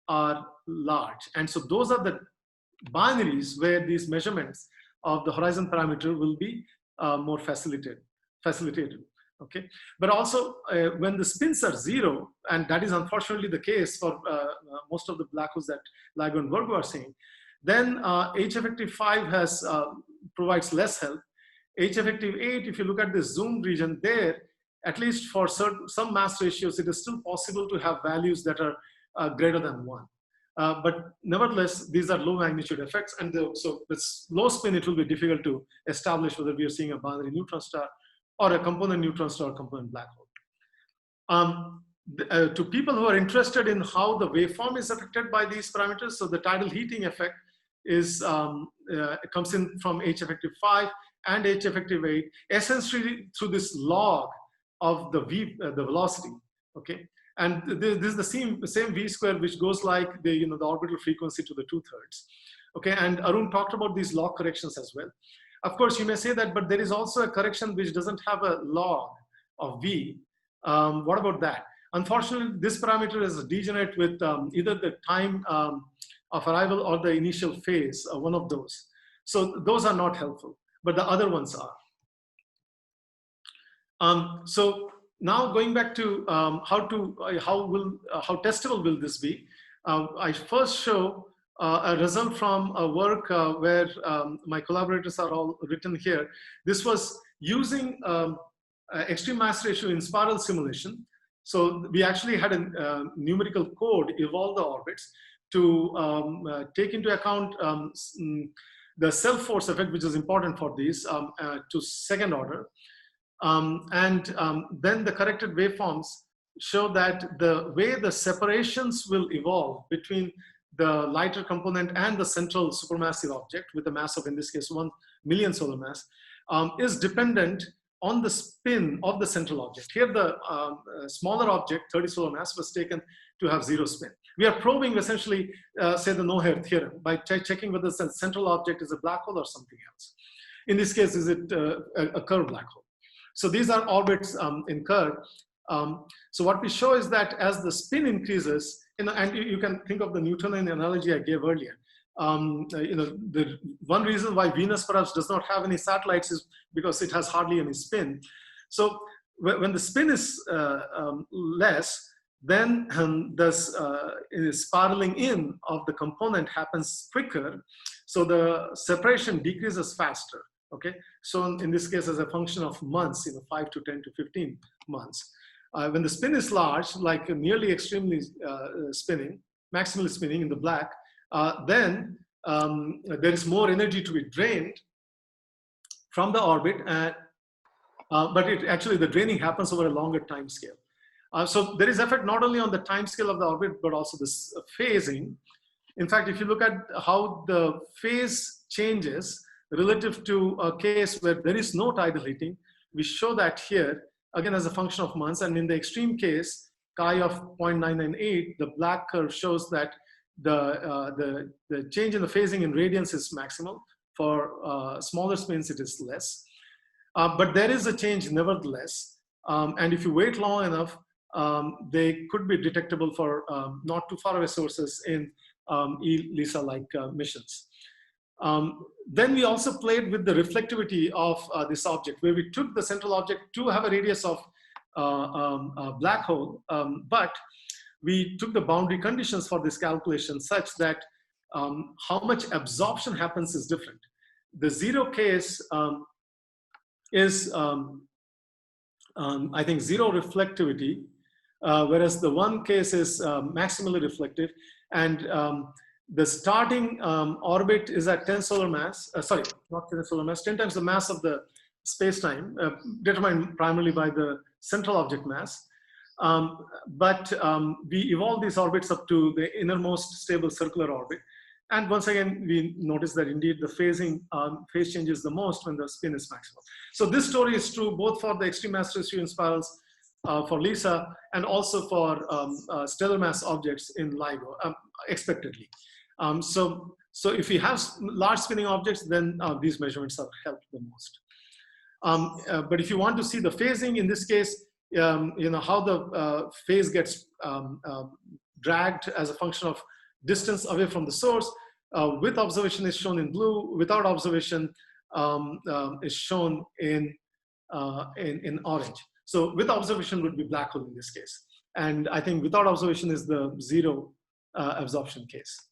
are large. And so those are the binaries where these measurements of the horizon parameter will be more facilitated. Okay, but also when the spins are 0, and that is unfortunately the case for most of the black holes that LIGO and Virgo are seeing, then H effective 5 provides less help. H effective 8, if you look at the zoomed region there, at least for some mass ratios, it is still possible to have values that are greater than 1. But nevertheless, these are low magnitude effects, and so with low spin, it will be difficult to establish whether we are seeing a binary neutron star or a component neutron star or component black hole. To people who are interested in how the waveform is affected by these parameters, so the tidal heating effect comes in from H effective 5 and H effective 8, essentially through this log of the velocity, okay? And this is the same v square which goes like the orbital frequency to the 2/3. Okay, and Arun talked about these log corrections as well. Of course, you may say that, but there is also a correction which doesn't have a log of v. What about that? Unfortunately, this parameter is degenerate with either the time of arrival or the initial phase, one of those. So those are not helpful, but the other ones are. So now going back to how testable will this be? I first show a result from a work where my collaborators are all written here. This was using extreme mass ratio in spiral simulation. So we actually had a numerical code evolve the orbits to take into account the self-force effect, which is important for these, to second order. Then the corrected waveforms show that the way the separations will evolve between the lighter component and the central supermassive object with a mass of, in this case, 1 million solar mass, is dependent on the spin of the central object. Here, the smaller object, 30 solar mass, was taken to have 0 spin. We are probing essentially, say, the no-hair theorem by checking whether the central object is a black hole or something else. In this case, is it a curved black hole? So these are orbits in curve. So what we show is that as the spin increases, and you can think of the Newtonian analogy I gave earlier. The one reason why Venus perhaps does not have any satellites is because it has hardly any spin. So when the spin is less, then the spiraling in of the component happens quicker. So the separation decreases faster. Okay, so in this case, as a function of months, 5 to 10 to 15 months. When the spin is large, like nearly extremely spinning, maximally spinning in the black, then there is more energy to be drained from the orbit, but actually the draining happens over a longer time scale. So there is effect not only on the time scale of the orbit, but also this phasing. In fact, if you look at how the phase changes relative to a case where there is no tidal heating, we show that here, again, as a function of months. And in the extreme case, chi of 0.998, the black curve shows that the change in the phasing in radians is maximal. For smaller spins, it is less. But there is a change nevertheless. And if you wait long enough, they could be detectable for not too far away sources in ELISA-like missions. Then we also played with the reflectivity of this object, where we took the central object to have a radius of a black hole, but we took the boundary conditions for this calculation such that how much absorption happens is different. The zero case is, I think, zero reflectivity, whereas the one case is maximally reflective. And the starting orbit is at 10 solar mass, sorry, not 10 solar mass, 10 times the mass of the space-time, determined primarily by the central object mass. But we evolve these orbits up to the innermost stable circular orbit. And once again, we notice that indeed the phasing, phase changes the most when the spin is maximal. So this story is true both for the extreme mass distribution spirals for LISA and also for stellar mass objects in LIGO, expectedly. So if we have large spinning objects, then these measurements are helped the most. But if you want to see the phasing, in this case, how the phase gets dragged as a function of distance away from the source, with observation is shown in blue, without observation is shown in orange. So with observation would be black hole in this case. And I think without observation is the zero absorption case.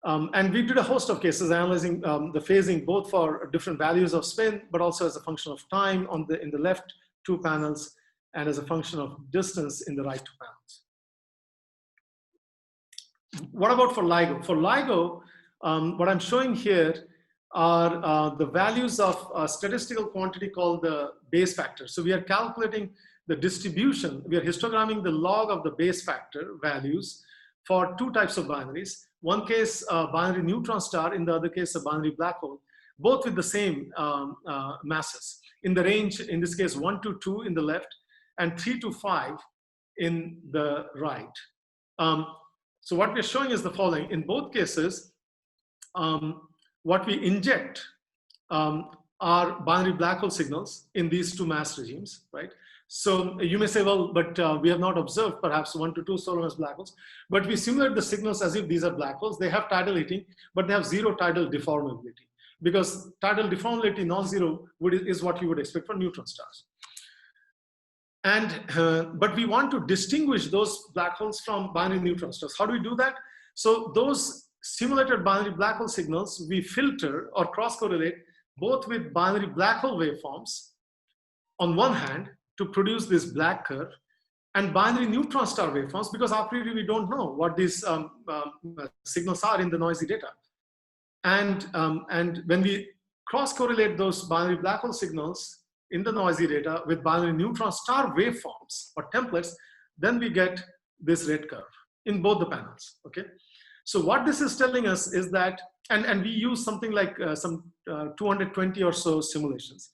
And we did a host of cases analyzing the phasing both for different values of spin, but also as a function of time in the left two panels, and as a function of distance in the right two panels. What about for LIGO? For LIGO, what I'm showing here are the values of a statistical quantity called the base factor. So we are calculating the distribution. We are histogramming the log of the base factor values for two types of binaries. One case, a binary neutron star, in the other case, a binary black hole, both with the same masses. In the range, in this case, 1 to 2 in the left, and 3 to 5 in the right. So what we're showing is the following. In both cases, what we inject are binary black hole signals in these two mass regimes, right? So you may say, well, but we have not observed perhaps 1 to 2 solar mass black holes, but we simulate the signals as if these are black holes. They have tidal heating, but they have zero tidal deformability, because tidal deformability non-zero is what you would expect for neutron stars. And, but we want to distinguish those black holes from binary neutron stars. How do we do that? So those simulated binary black hole signals, we filter or cross-correlate both with binary black hole waveforms on one hand to produce this black curve, and binary neutron star waveforms, because a priori we don't know what these signals are in the noisy data. And when we cross-correlate those binary black hole signals in the noisy data with binary neutron star waveforms or templates, then we get this red curve in both the panels, okay? So what this is telling us is that, and we use something like some 220 or so simulations.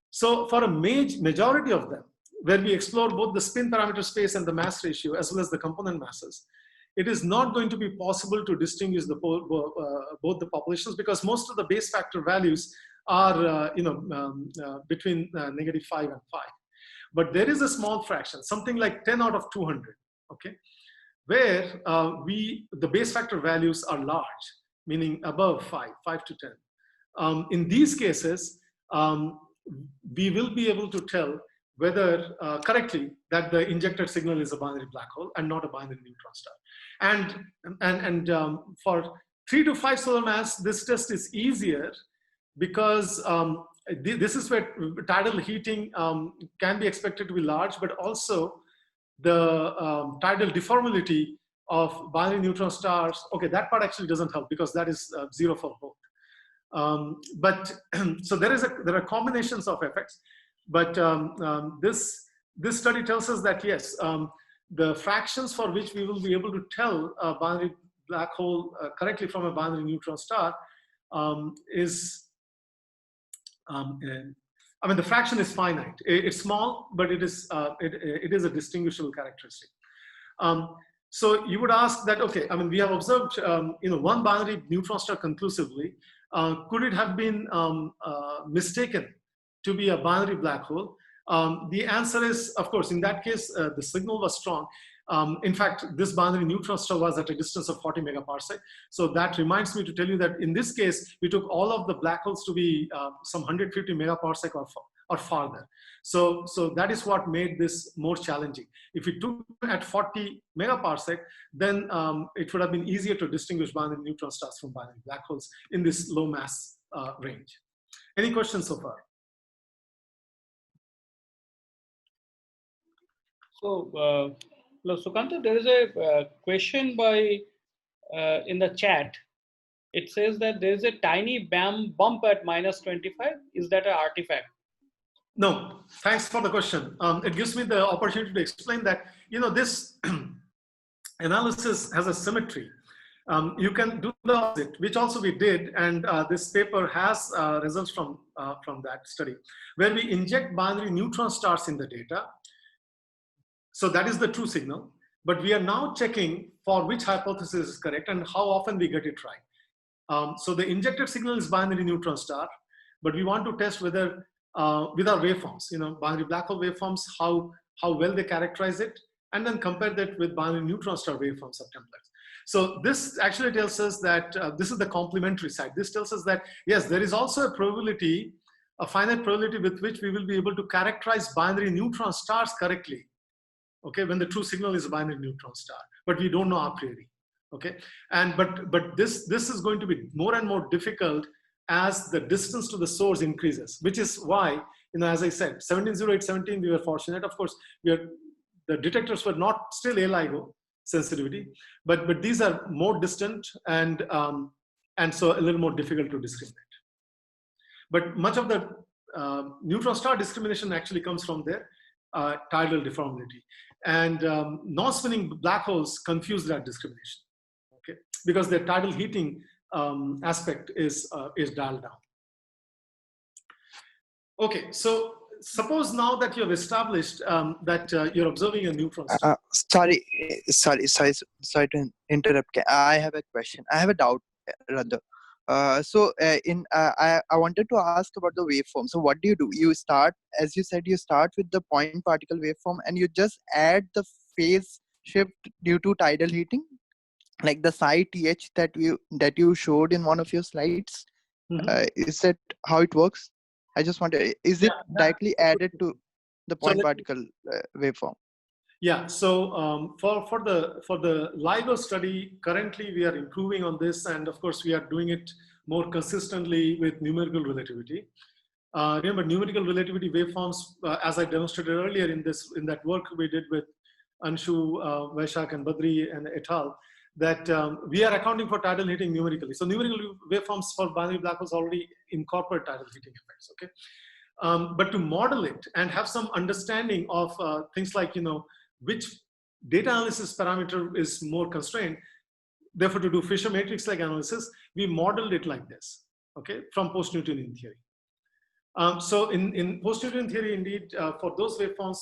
So for a majority of them, where we explore both the spin parameter space and the mass ratio, as well as the component masses, it is not going to be possible to distinguish both the populations, because most of the base factor values are between -5 and 5. But there is a small fraction, something like 10 out of 200, okay, where the base factor values are large, meaning above 5 to 10. In these cases, we will be able to tell whether correctly that the injected signal is a binary black hole and not a binary neutron star. And for 3 to 5 solar mass, this test is easier because this is where tidal heating can be expected to be large, but also the tidal deformability of binary neutron stars. Okay, that part actually doesn't help because that is 0 for both. But so there are combinations of effects, but this study tells us that yes, the fractions for which we will be able to tell a binary black hole correctly from a binary neutron star is I mean, the fraction is finite. It's small, but it is a distinguishable characteristic. So you would ask that, okay, I mean, we have observed one binary neutron star conclusively. Could it have been mistaken to be a binary black hole? The answer is, of course, in that case, the signal was strong. In fact, this binary neutron star was at a distance of 40 megaparsec. So that reminds me to tell you that in this case, we took all of the black holes to be some 150 megaparsec or farther. So that is what made this more challenging. If we took at 40 megaparsec, then it would have been easier to distinguish binary neutron stars from binary black holes in this low mass range. Any questions so far? So, Sukanta, there is a question by in the chat. It says that there is a tiny bump at -25. Is that an artifact? No, thanks for the question. It gives me the opportunity to explain that, this analysis has a symmetry. You can do the opposite, which also we did, and this paper has results from that study, where we inject binary neutron stars in the data. So that is the true signal, but we are now checking for which hypothesis is correct and how often we get it right. So the injected signal is binary neutron star, but we want to test whether with our waveforms, binary black hole waveforms, how well they characterize it, and then compare that with binary neutron star waveforms of templates. So this actually tells us that this is the complementary side. This tells us that, yes, there is also a probability, a finite probability with which we will be able to characterize binary neutron stars correctly, okay, when the true signal is a binary neutron star, but we don't know a priori, okay? And but this is going to be more and more difficult as the distance to the source increases, which is why, as I said, 170817, we were fortunate. Of course, the detectors were not still LIGO sensitivity, but these are more distant and so a little more difficult to discriminate. But much of the neutron star discrimination actually comes from their tidal deformability. And non-spinning black holes confuse that discrimination, okay? Because their tidal heating aspect is dialed down. Okay, so suppose now that you have established that you're observing a neutron star. Sorry to interrupt. I have a question. I have a doubt rather. I wanted to ask about the waveform. So what do? You start, as you said, you start with the point particle waveform and you just add the phase shift due to tidal heating, like the psi th that you showed in one of your slides. Is that how it works? I just wonder, is it directly added to the point particle waveform? Yeah, so for the LIGO study, currently we are improving on this, and of course we are doing it more consistently with numerical relativity. Remember, numerical relativity waveforms, as I demonstrated earlier in that work we did with Anshu, Vaishak, and Badri and et al., that we are accounting for tidal heating numerically. So numerical waveforms for binary black holes already incorporate tidal heating effects, okay? But to model it and have some understanding of things like, which data analysis parameter is more constrained, therefore to do Fisher matrix-like analysis, we modeled it like this, okay, from post-Newtonian theory. So in post-Newtonian theory, indeed, for those waveforms,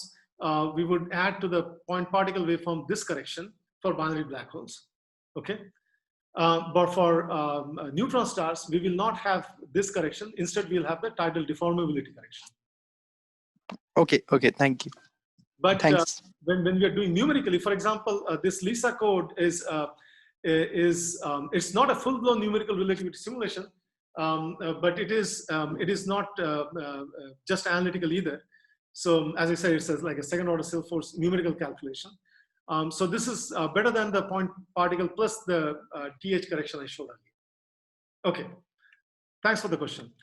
we would add to the point particle waveform this correction for binary black holes, okay? But for neutron stars, we will not have this correction. Instead, we'll have the tidal deformability correction. Okay, thank you. But thanks. When we are doing numerically, for example, this LISA code is it's not a full-blown numerical relativity simulation, but it is not just analytical either. So as I said, it's like a second order cell force numerical calculation. So this is better than the point particle plus the TH correction I showed earlier. Okay, thanks for the question.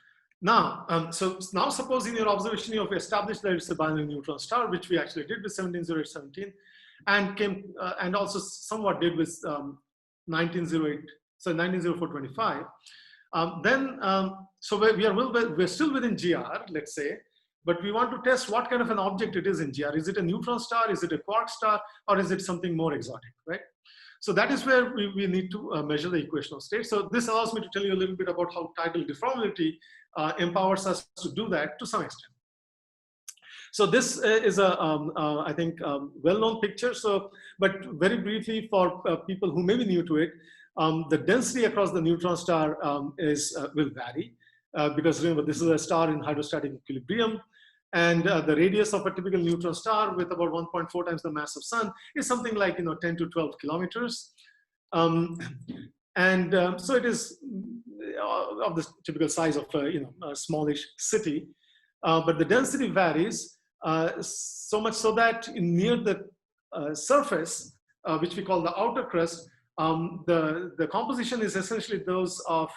Now, so now suppose in your observation you have established that it's a binary neutron star, which we actually did with 170817, and came and also somewhat did with 190425. So we're still within GR, let's say, but we want to test what kind of an object it is in GR. Is it a neutron star? Is it a quark star? Or is it something more exotic, right? So that is where we need to measure the equation of state. So this allows me to tell you a little bit about how tidal deformability empowers us to do that to some extent. So this is a, I think, well-known picture. So, but very briefly for people who may be new to it, the density across the neutron star will vary because remember this is a star in hydrostatic equilibrium, and the radius of a typical neutron star with about 1.4 times the mass of Sun is something like 10 to 12 kilometers, so it is of the typical size of a smallish city, but the density varies so much so that near the surface, which we call the outer crust, the composition is essentially those of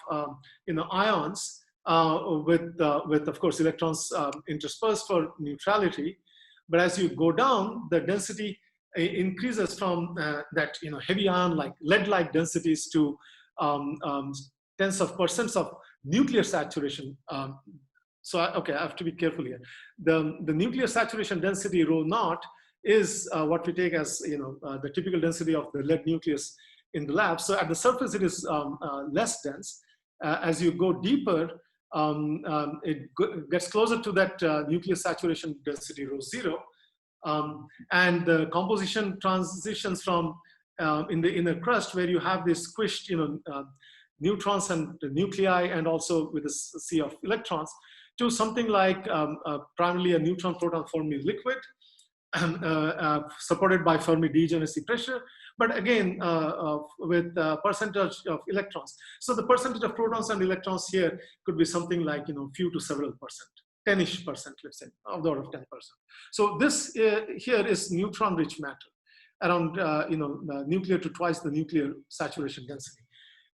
ions with of course electrons interspersed for neutrality. But as you go down, the density increases from that heavy ion like lead-like densities to tens of percents of nuclear saturation. Okay, I have to be careful here. The nuclear saturation density rho naught is what we take as the typical density of the lead nucleus in the lab. So at the surface it is less dense. As you go deeper, it gets closer to that nuclear saturation density rho 0, and the composition transitions from in the inner crust where you have this squished neutrons and the nuclei and also with a sea of electrons to something like primarily a neutron proton Fermi liquid supported by Fermi degeneracy pressure, but again with percentage of electrons. So the percentage of protons and electrons here could be something like few to several percent, 10-ish%, let's say, of the order of 10%. So this here is neutron-rich matter, around nuclear to twice the nuclear saturation density.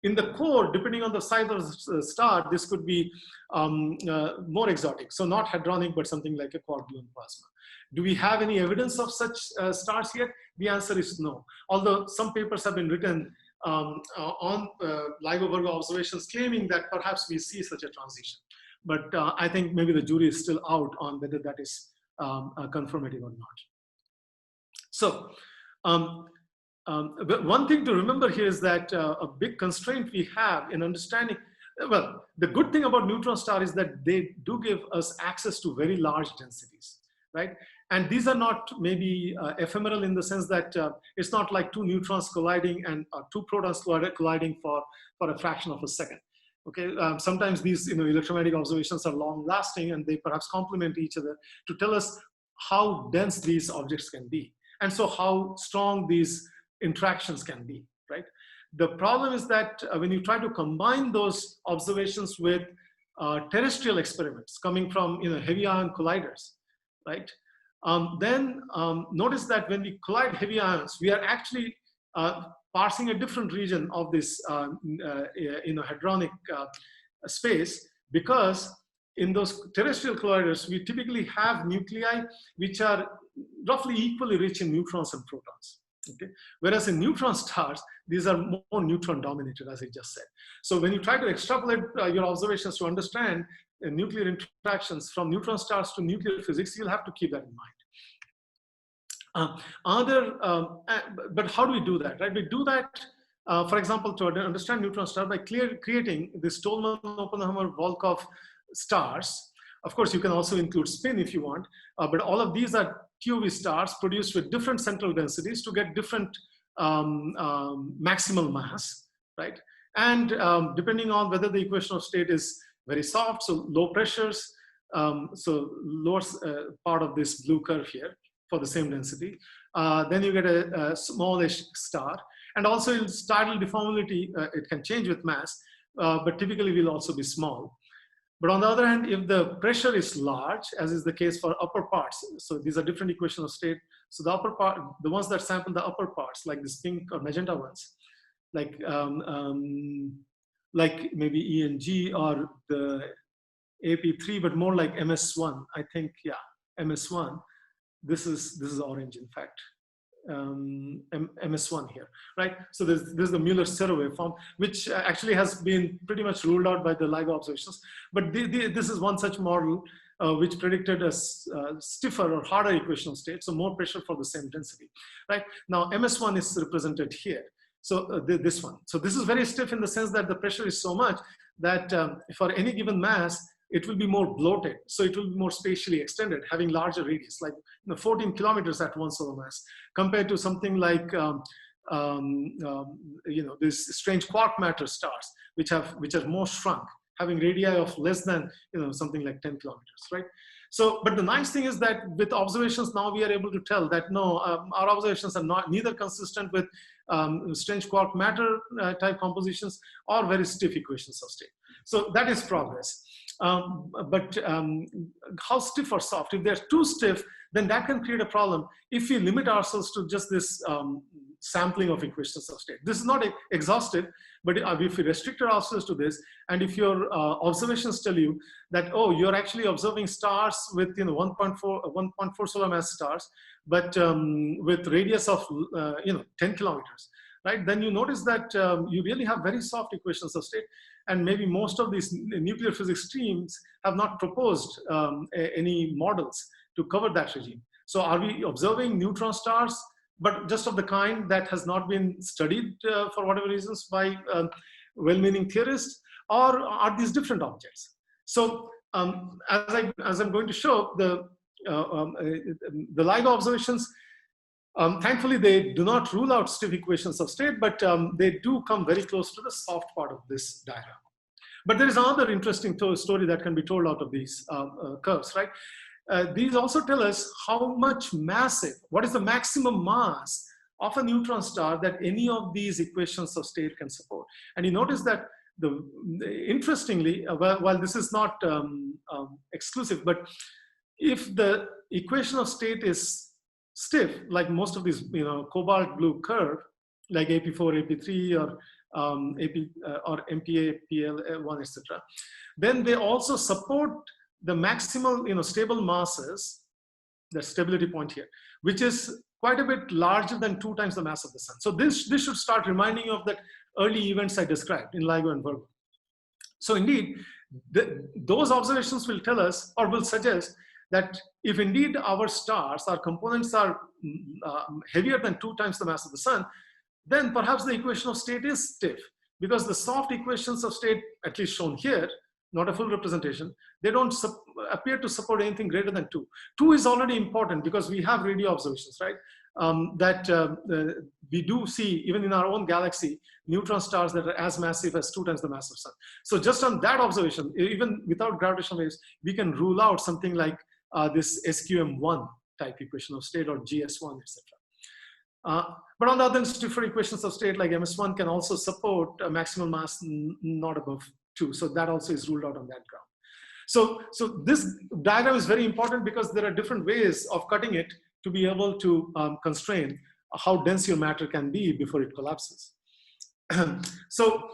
In the core, depending on the size of the star, this could be more exotic. So not hadronic, but something like a quark-gluon plasma. Do we have any evidence of such stars yet? The answer is no. Although some papers have been written on LIGO-Virgo observations claiming that perhaps we see such a transition. But I think maybe the jury is still out on whether that is confirmative or not. So, but one thing to remember here is that a big constraint we have in understanding, well, the good thing about neutron star is that they do give us access to very large densities, right? And these are not maybe ephemeral in the sense that it's not like two neutrons colliding and two protons colliding for a fraction of a second. Okay, sometimes these electromagnetic observations are long lasting and they perhaps complement each other to tell us how dense these objects can be. And so how strong these interactions can be, right? The problem is that when you try to combine those observations with terrestrial experiments coming from heavy ion colliders, right? Then notice that when we collide heavy ions, we are actually parsing a different region of this hadronic space, because in those terrestrial colliders, we typically have nuclei which are roughly equally rich in neutrons and protons. Okay? Whereas in neutron stars, these are more neutron dominated, as I just said. So when you try to extrapolate your observations to understand nuclear interactions from neutron stars to nuclear physics, you'll have to keep that in mind. But how do we do that, right? We do that, for example, to understand neutron star by creating this Tolman, Oppenheimer, Volkov stars. Of course, you can also include spin if you want, but all of these are QV stars produced with different central densities to get different maximal mass, right? And depending on whether the equation of state is very soft, so low pressures, so lower part of this blue curve here for the same density, then you get a smallish star. And also in tidal deformability, it can change with mass, but typically will also be small. But on the other hand, if the pressure is large, as is the case for upper parts, so these are different equations of state. So the upper part, the ones that sample the upper parts, like this pink or magenta ones, like maybe E and G or the AP3, but more like MS1, I think, yeah, MS1. This is orange, in fact. MS1 here, right? So this is the Mueller-Serre waveform, which actually has been pretty much ruled out by the LIGO observations. But this is one such model which predicted a stiffer or harder equational state, so more pressure for the same density, right? Now MS1 is represented here. So this one. So this is very stiff in the sense that the pressure is so much that for any given mass, it will be more bloated. So it will be more spatially extended, having larger radius, like 14 kilometers at one solar mass, compared to something like these strange quark matter stars, which are more shrunk, having radii of less than something like 10 kilometers, right? So, but the nice thing is that with observations now we are able to tell that no, our observations are neither consistent with strange quark matter type compositions or very stiff equations of state. So that is progress. But how stiff or soft? If they're too stiff, then that can create a problem if we limit ourselves to just this sampling of equations of state. This is not exhaustive, but if we restricted ourselves to this, and if your observations tell you that, oh, you're actually observing stars with 1.4 solar mass stars, but with radius of 10 kilometers, right? Then you notice that you really have very soft equations of state, and maybe most of these nuclear physics streams have not proposed any models to cover that regime. So are we observing neutron stars, but just of the kind that has not been studied for whatever reasons by well-meaning theorists, or are these different objects? So as I'm going to show, the LIGO observations, thankfully, they do not rule out stiff equations of state, but they do come very close to the soft part of this diagram. But there is another interesting story that can be told out of these curves, right? These also tell us how much massive, what is the maximum mass of a neutron star that any of these equations of state can support. And you notice that interestingly, while this is not exclusive, but if the equation of state is stiff, like most of these, cobalt blue curve, like AP4, AP3, or or MPA, PL1, etc., then they also support the maximal, stable masses, the stability point here, which is quite a bit larger than 2 times the mass of the sun. So this should start reminding you of that early events I described in LIGO and Virgo. So indeed, those observations will tell us, or will suggest, that if indeed our stars, our components are heavier than 2 times the mass of the sun, then perhaps the equation of state is stiff, because the soft equations of state, at least shown here, not a full representation, they don't appear to support anything greater than 2. 2 is already important because we have radio observations, right? We do see, even in our own galaxy, neutron stars that are as massive as 2 times the mass of sun. So just on that observation, even without gravitational waves, we can rule out something like this SQM1 type equation of state, or GS1, etc. But on the other hand, stiffer equations of state like MS1 can also support a maximal mass not above 2. So that also is ruled out on that ground. So this diagram is very important because there are different ways of cutting it to be able to constrain how dense your matter can be before it collapses. So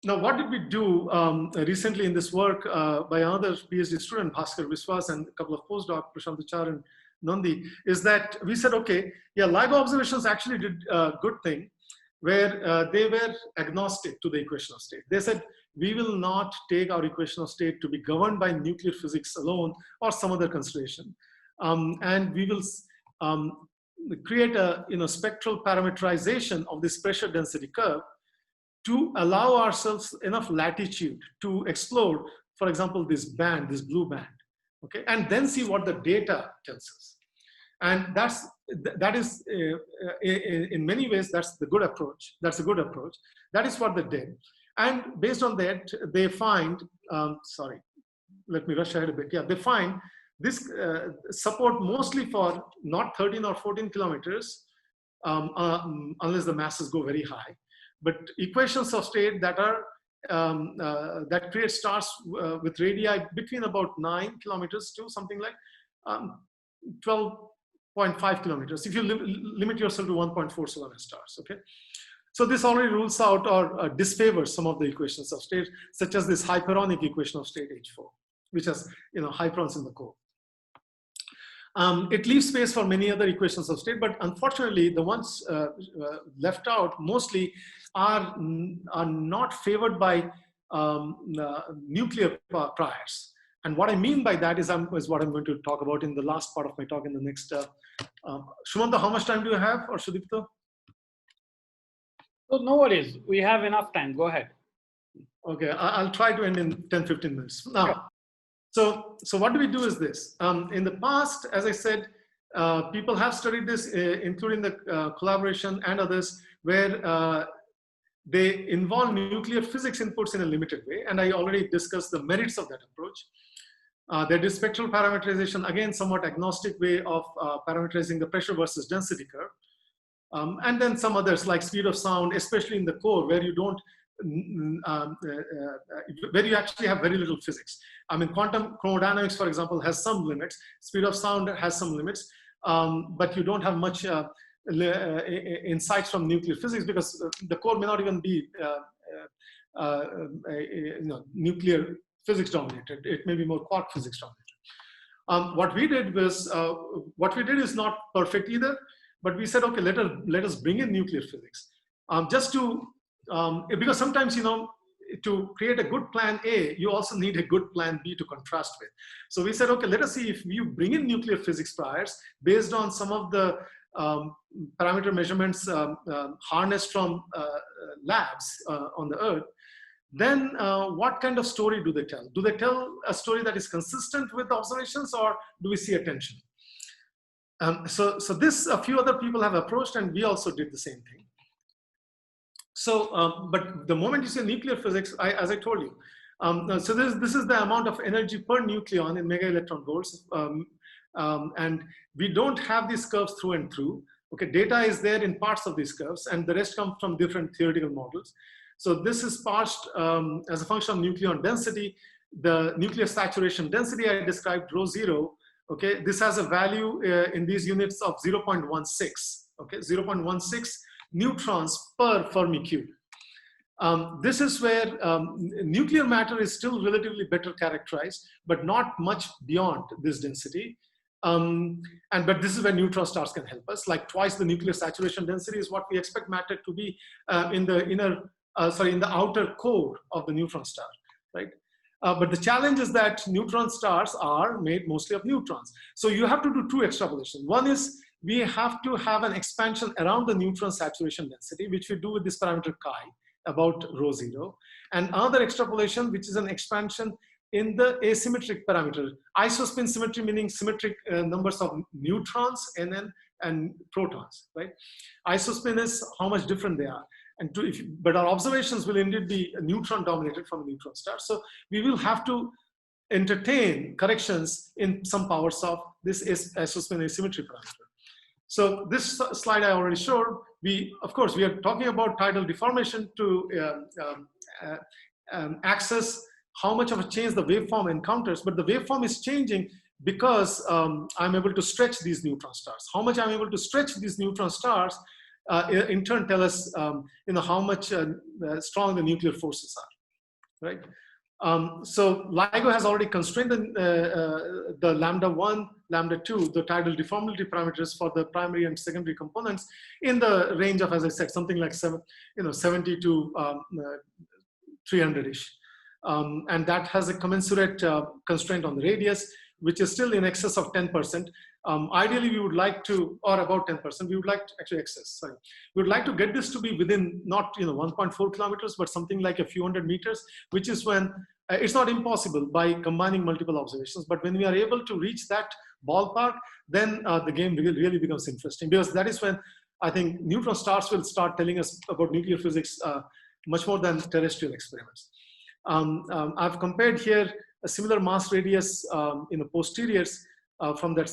now what did we do recently in this work by another PhD student, Bhaskar Viswas, and a couple of postdocs, Prashant Achar and Nandi, is that we said, okay, yeah, LIGO observations actually did a good thing where they were agnostic to the equation of state. They said, we will not take our equation of state to be governed by nuclear physics alone or some other consideration. And we will create a spectral parameterization of this pressure density curve to allow ourselves enough latitude to explore, for example, this band, this blue band, okay, and then see what the data tells us. And that is in many ways, that's the good approach. That's a good approach. That is what they did. And based on that, they find, sorry, let me rush ahead a bit. Yeah, they find this support mostly for not 13 or 14 kilometers, unless the masses go very high, but equations of state that are that creates stars with radii between about 9 kilometers to something like 12.5 kilometers, if you limit yourself to 1.4 solar stars, okay? So this already rules out or disfavors some of the equations of state, such as this hyperonic equation of state H4, which has, you know, hyperons in the core. It leaves space for many other equations of state, but unfortunately, the ones left out mostly are not favored by nuclear priors. And what I mean by that is what I'm going to talk about in the last part of my talk in the next. Shumanta, how much time do you have, or Sudipta? So no worries, we have enough time. Go ahead. Okay, I'll try to end in 10-15 minutes. Now, so what do we do is this. In the past, as I said, people have studied this, including the collaboration and others, where they involve nuclear physics inputs in a limited way. And I already discussed the merits of that approach. There is spectral parameterization, again, somewhat agnostic way of parameterizing the pressure versus density curve. And then some others like speed of sound, especially in the core, where you don't, where you actually have very little physics. I mean, quantum chromodynamics, for example, has some limits. Speed of sound has some limits, but you don't have much insights from nuclear physics, because the core may not even be nuclear physics dominated. It may be more quark physics dominated. What we did is not perfect either, but we said, okay, let us bring in nuclear physics, just to because sometimes, you know, to create a good plan A, you also need a good plan B to contrast with. So we said, okay, let us see if you bring in nuclear physics priors based on some of the parameter measurements harnessed from labs on the Earth. Then what kind of story do they tell? Do they tell a story that is consistent with the observations, or do we see a tension? So this, a few other people have approached, and we also did the same thing. So, but the moment you say nuclear physics, as I told you, so this is the amount of energy per nucleon in mega electron volts, and we don't have these curves through and through. Okay, data is there in parts of these curves, and the rest come from different theoretical models. So this is parsed as a function of nucleon density. The nuclear saturation density I described, rho 0. Okay, this has a value in these units of 0.16. Okay, 0.16 neutrons per Fermi cube. This is where nuclear matter is still relatively better characterized, but not much beyond this density. But this is where neutron stars can help us. Like twice the nuclear saturation density is what we expect matter to be in the outer core of the neutron star, right? But the challenge is that neutron stars are made mostly of neutrons. So you have to do two extrapolations. One is we have to have an expansion around the neutron saturation density, which we do with this parameter chi, about rho 0. And another extrapolation, which is an expansion in the asymmetric parameter. Isospin symmetry, meaning symmetric numbers of neutrons and protons, right? Isospin is how much different they are. But our observations will indeed be neutron dominated from a neutron star. So we will have to entertain corrections in some powers of this isospin asymmetry parameter. So this slide I already showed. Of course, we are talking about tidal deformation to access how much of a change the waveform encounters, but the waveform is changing because I'm able to stretch these neutron stars. How much I'm able to stretch these neutron stars in turn tell us how much strong the nuclear forces are, right? So LIGO has already constrained the lambda 1, lambda 2, the tidal deformability parameters for the primary and secondary components in the range of, as I said, something like 70 to 300-ish. And that has a commensurate constraint on the radius, which is still in excess of 10%. Ideally, we would like to, or about 10%, we would like to actually excess, sorry. We would like to get this to be within not 1.4 kilometers, but something like a few hundred meters, which is when it's not impossible by combining multiple observations. But when we are able to reach that ballpark, then the game really becomes interesting, because that is when I think neutron stars will start telling us about nuclear physics much more than terrestrial experiments. I've compared here a similar mass radius in the posteriors from that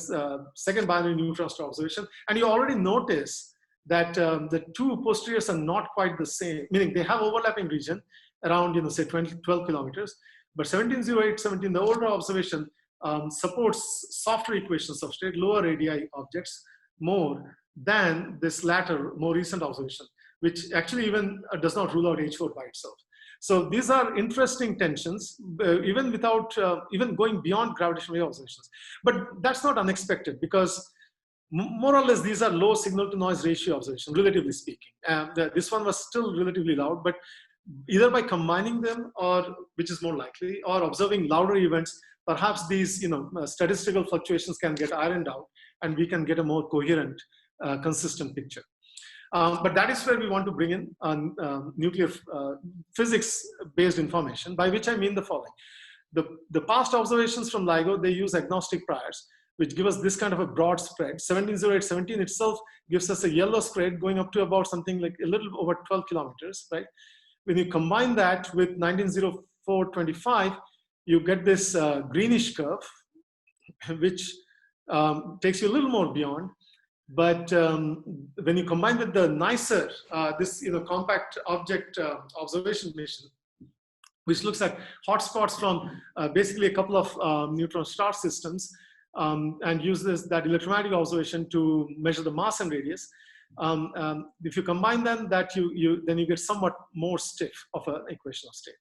second binary neutron star observation. And you already notice that the two posteriors are not quite the same, meaning they have overlapping region, around, say 12 kilometers. But 170817, the older observation, supports softer equations of state, lower radii objects more than this latter, more recent observation, which actually even does not rule out H4 by itself. So these are interesting tensions, even without even going beyond gravitational wave observations. But that's not unexpected, because more or less these are low signal to noise ratio observations, relatively speaking. This one was still relatively loud, but either by combining them, or which is more likely, or observing louder events, perhaps these statistical fluctuations can get ironed out, and we can get a more coherent, consistent picture. But that is where we want to bring in nuclear physics-based information, by which I mean the following. The past observations from LIGO, they use agnostic priors, which give us this kind of a broad spread. 170817 itself gives us a yellow spread going up to about something like a little over 12 kilometers, right? When you combine that with 190425, you get this greenish curve, which takes you a little more beyond. But when you combine with the nicer, this compact object observation mission, which looks at hotspots from basically a couple of neutron star systems, and uses that electromagnetic observation to measure the mass and radius. If you combine them, then you get somewhat more stiff of an equation of state.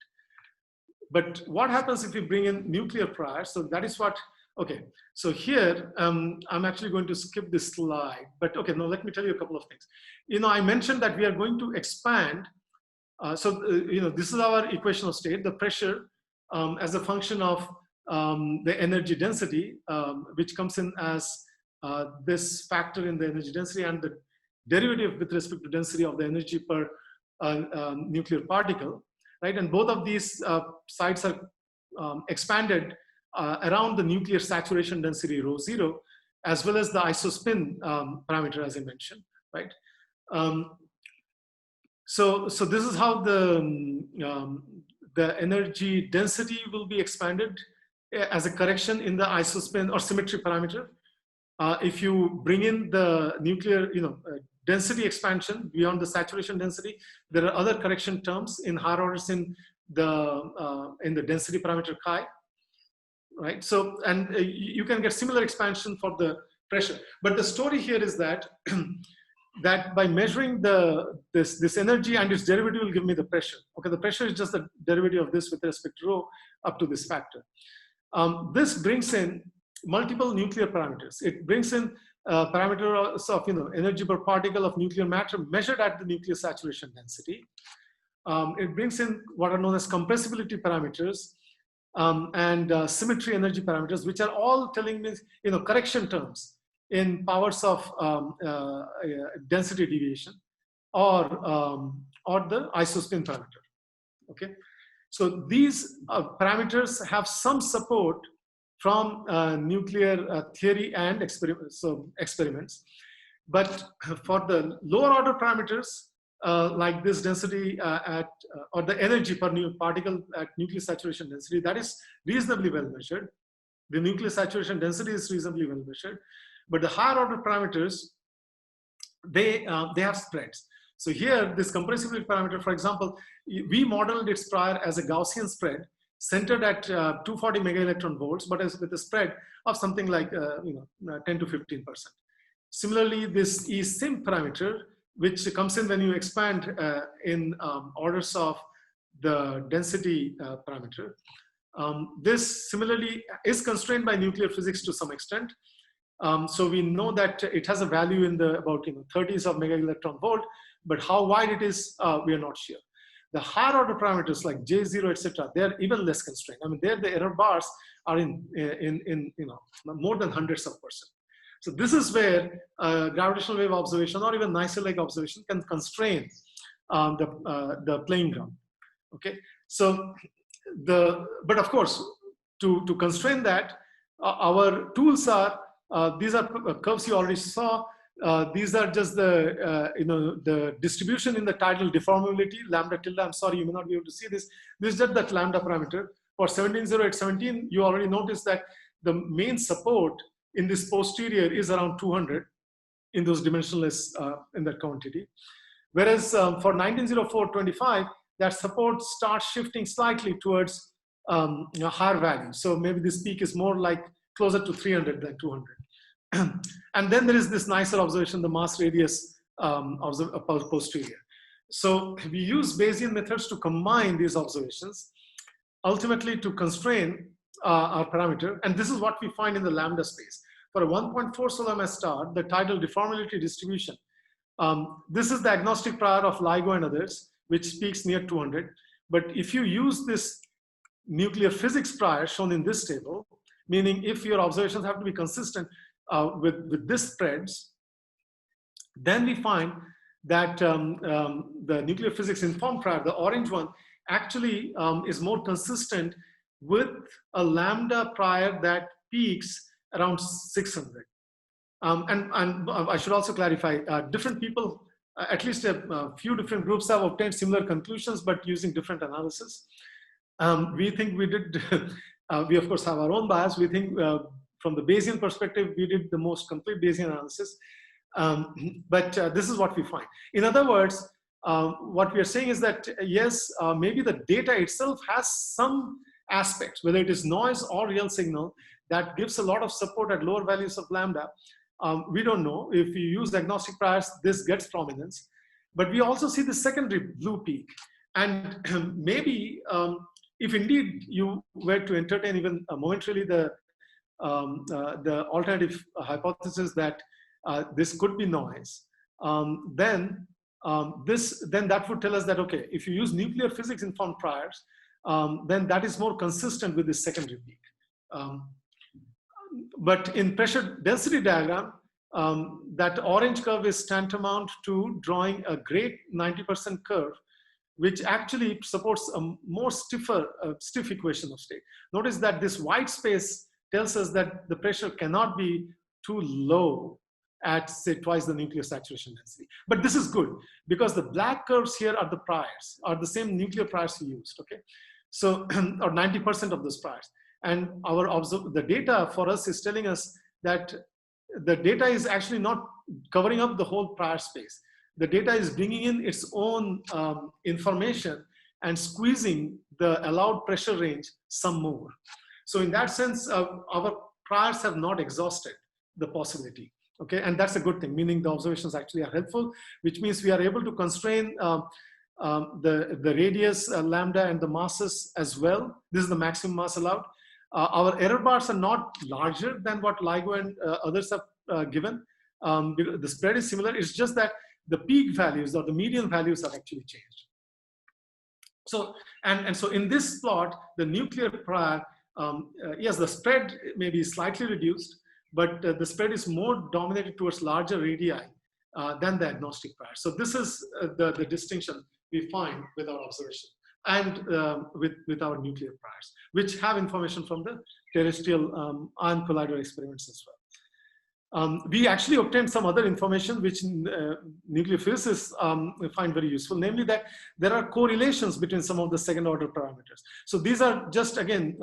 But what happens if you bring in nuclear priors? So that is what. Okay, so here, I'm actually going to skip this slide, but okay, no, let me tell you a couple of things. I mentioned that we are going to expand. This is our equation of state, the pressure as a function of the energy density, which comes in as this factor in the energy density, and the derivative with respect to density of the energy per nuclear particle, right? And both of these sides are expanded around the nuclear saturation density ρ0, as well as the isospin parameter, as I mentioned, right? So this is how the energy density will be expanded as a correction in the isospin or symmetry parameter. If you bring in the nuclear, density expansion beyond the saturation density, there are other correction terms in higher orders in the density parameter chi. Right, so and you can get similar expansion for the pressure, but the story here is that that by measuring this energy and its derivative will give me the pressure. Okay, the pressure is just the derivative of this with respect to rho up to this factor. This brings in multiple nuclear parameters. It brings in parameters of energy per particle of nuclear matter measured at the nuclear saturation density. It brings in what are known as compressibility parameters. And symmetry energy parameters, which are all telling me, correction terms in powers of density deviation, or the isospin parameter. Okay, so these parameters have some support from nuclear theory and experiments, but for the lower order parameters, like this density or the energy per new particle at nuclear saturation density, that is reasonably well measured. The nuclear saturation density is reasonably well measured, but the higher order parameters, they have spreads. So here, this compressibility parameter, for example, we modeled its prior as a Gaussian spread centered at 240 mega electron volts, but with a spread of something like 10 to 15%. Similarly, this eSym parameter, which comes in when you expand in orders of the density parameter. This similarly is constrained by nuclear physics to some extent. So we know that it has a value in the about 30s of mega electron volt, but how wide it is, we are not sure. The higher order parameters like J0, etc., they are even less constrained. I mean, there the error bars are in more than hundreds of percent. So this is where gravitational wave observation or even nicer-like observation can constrain the playing ground. Okay, so but of course, to constrain that, our tools are these are curves you already saw. These are just the distribution in the tidal deformability lambda tilde. I'm sorry, you may not be able to see this. This is just that lambda parameter. For 170817, you already noticed that the main support in this posterior is around 200 in those dimensionless in that quantity. Whereas for 190425, that support starts shifting slightly towards a higher value. So maybe this peak is more like closer to 300 than 200. And then there is this nicer observation, the mass radius posterior. So we use Bayesian methods to combine these observations, ultimately to constrain our parameter. And this is what we find in the lambda space. For a 1.4 solar mass star, the tidal deformability distribution, this is the agnostic prior of LIGO and others, which peaks near 200. But if you use this nuclear physics prior shown in this table, meaning if your observations have to be consistent with this spreads, then we find that the nuclear physics informed prior, the orange one, actually is more consistent with a lambda prior that peaks around 600. And I should also clarify, different people, at least a few different groups have obtained similar conclusions, but using different analysis. We think we did, we of course have our own bias. We think from the Bayesian perspective, we did the most complete Bayesian analysis. But this is what we find. In other words, what we are saying is that, yes, maybe the data itself has some aspects, whether it is noise or real signal, that gives a lot of support at lower values of lambda. We don't know. If you use agnostic priors, this gets prominence. But we also see the secondary blue peak. And maybe if indeed you were to entertain even momentarily the alternative hypothesis that this could be noise, then that would tell us that, okay, if you use nuclear physics informed priors, then that is more consistent with this secondary peak. But in pressure density diagram, that orange curve is tantamount to drawing a great 90% curve, which actually supports a more stiff equation of state. Notice that this white space tells us that the pressure cannot be too low at, say, twice the nuclear saturation density. But this is good, because the black curves here are the priors, are the same nuclear priors we used, okay? So, or 90% of those priors. And the data for us is telling us that the data is actually not covering up the whole prior space. The data is bringing in its own information and squeezing the allowed pressure range some more. So in that sense, our priors have not exhausted the possibility. Okay, and that's a good thing, meaning the observations actually are helpful, which means we are able to constrain the radius, lambda, and the masses as well. This is the maximum mass allowed. Our error bars are not larger than what LIGO and others have given. The spread is similar. It's just that the peak values or the median values have actually changed. So, and so in this plot, the nuclear prior, yes, the spread may be slightly reduced, but the spread is more dominated towards larger radii than the agnostic prior. So this is the distinction we find with our observation and with our nuclear priors, which have information from the terrestrial ion collider experiments as well. We actually obtained some other information which nuclear physicists find very useful, namely that there are correlations between some of the second order parameters. So these are just, again,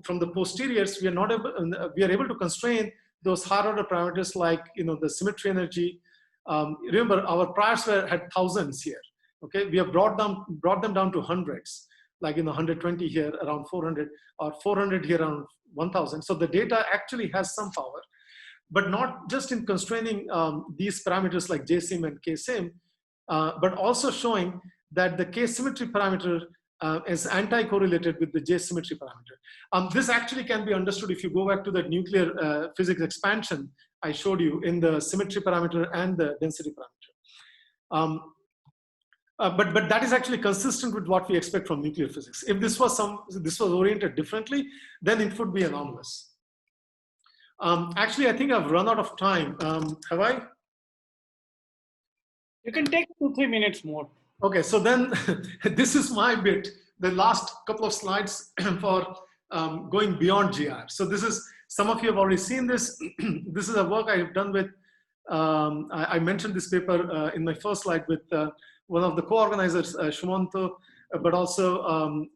from the posteriors, we are able to constrain those higher order parameters like, the symmetry energy. Remember, our priors had thousands here. Okay, we have brought them down to hundreds, like 120 here, around 400, or 400 here, around 1,000. So the data actually has some power, but not just in constraining these parameters like JSIM and KSIM, but also showing that the K-symmetry parameter is anti-correlated with the J-symmetry parameter. This actually can be understood if you go back to the nuclear physics expansion I showed you in the symmetry parameter and the density parameter. But that is actually consistent with what we expect from nuclear physics. If this was oriented differently, then it would be anomalous. Actually, I think I've run out of time. Have I? You can take 2-3 minutes more. Okay, so then this is my bit, the last couple of slides for going beyond GR. So this is, some of you have already seen this. This is a work I have done with, I mentioned this paper in my first slide with one of the co-organizers, Shumanto, but also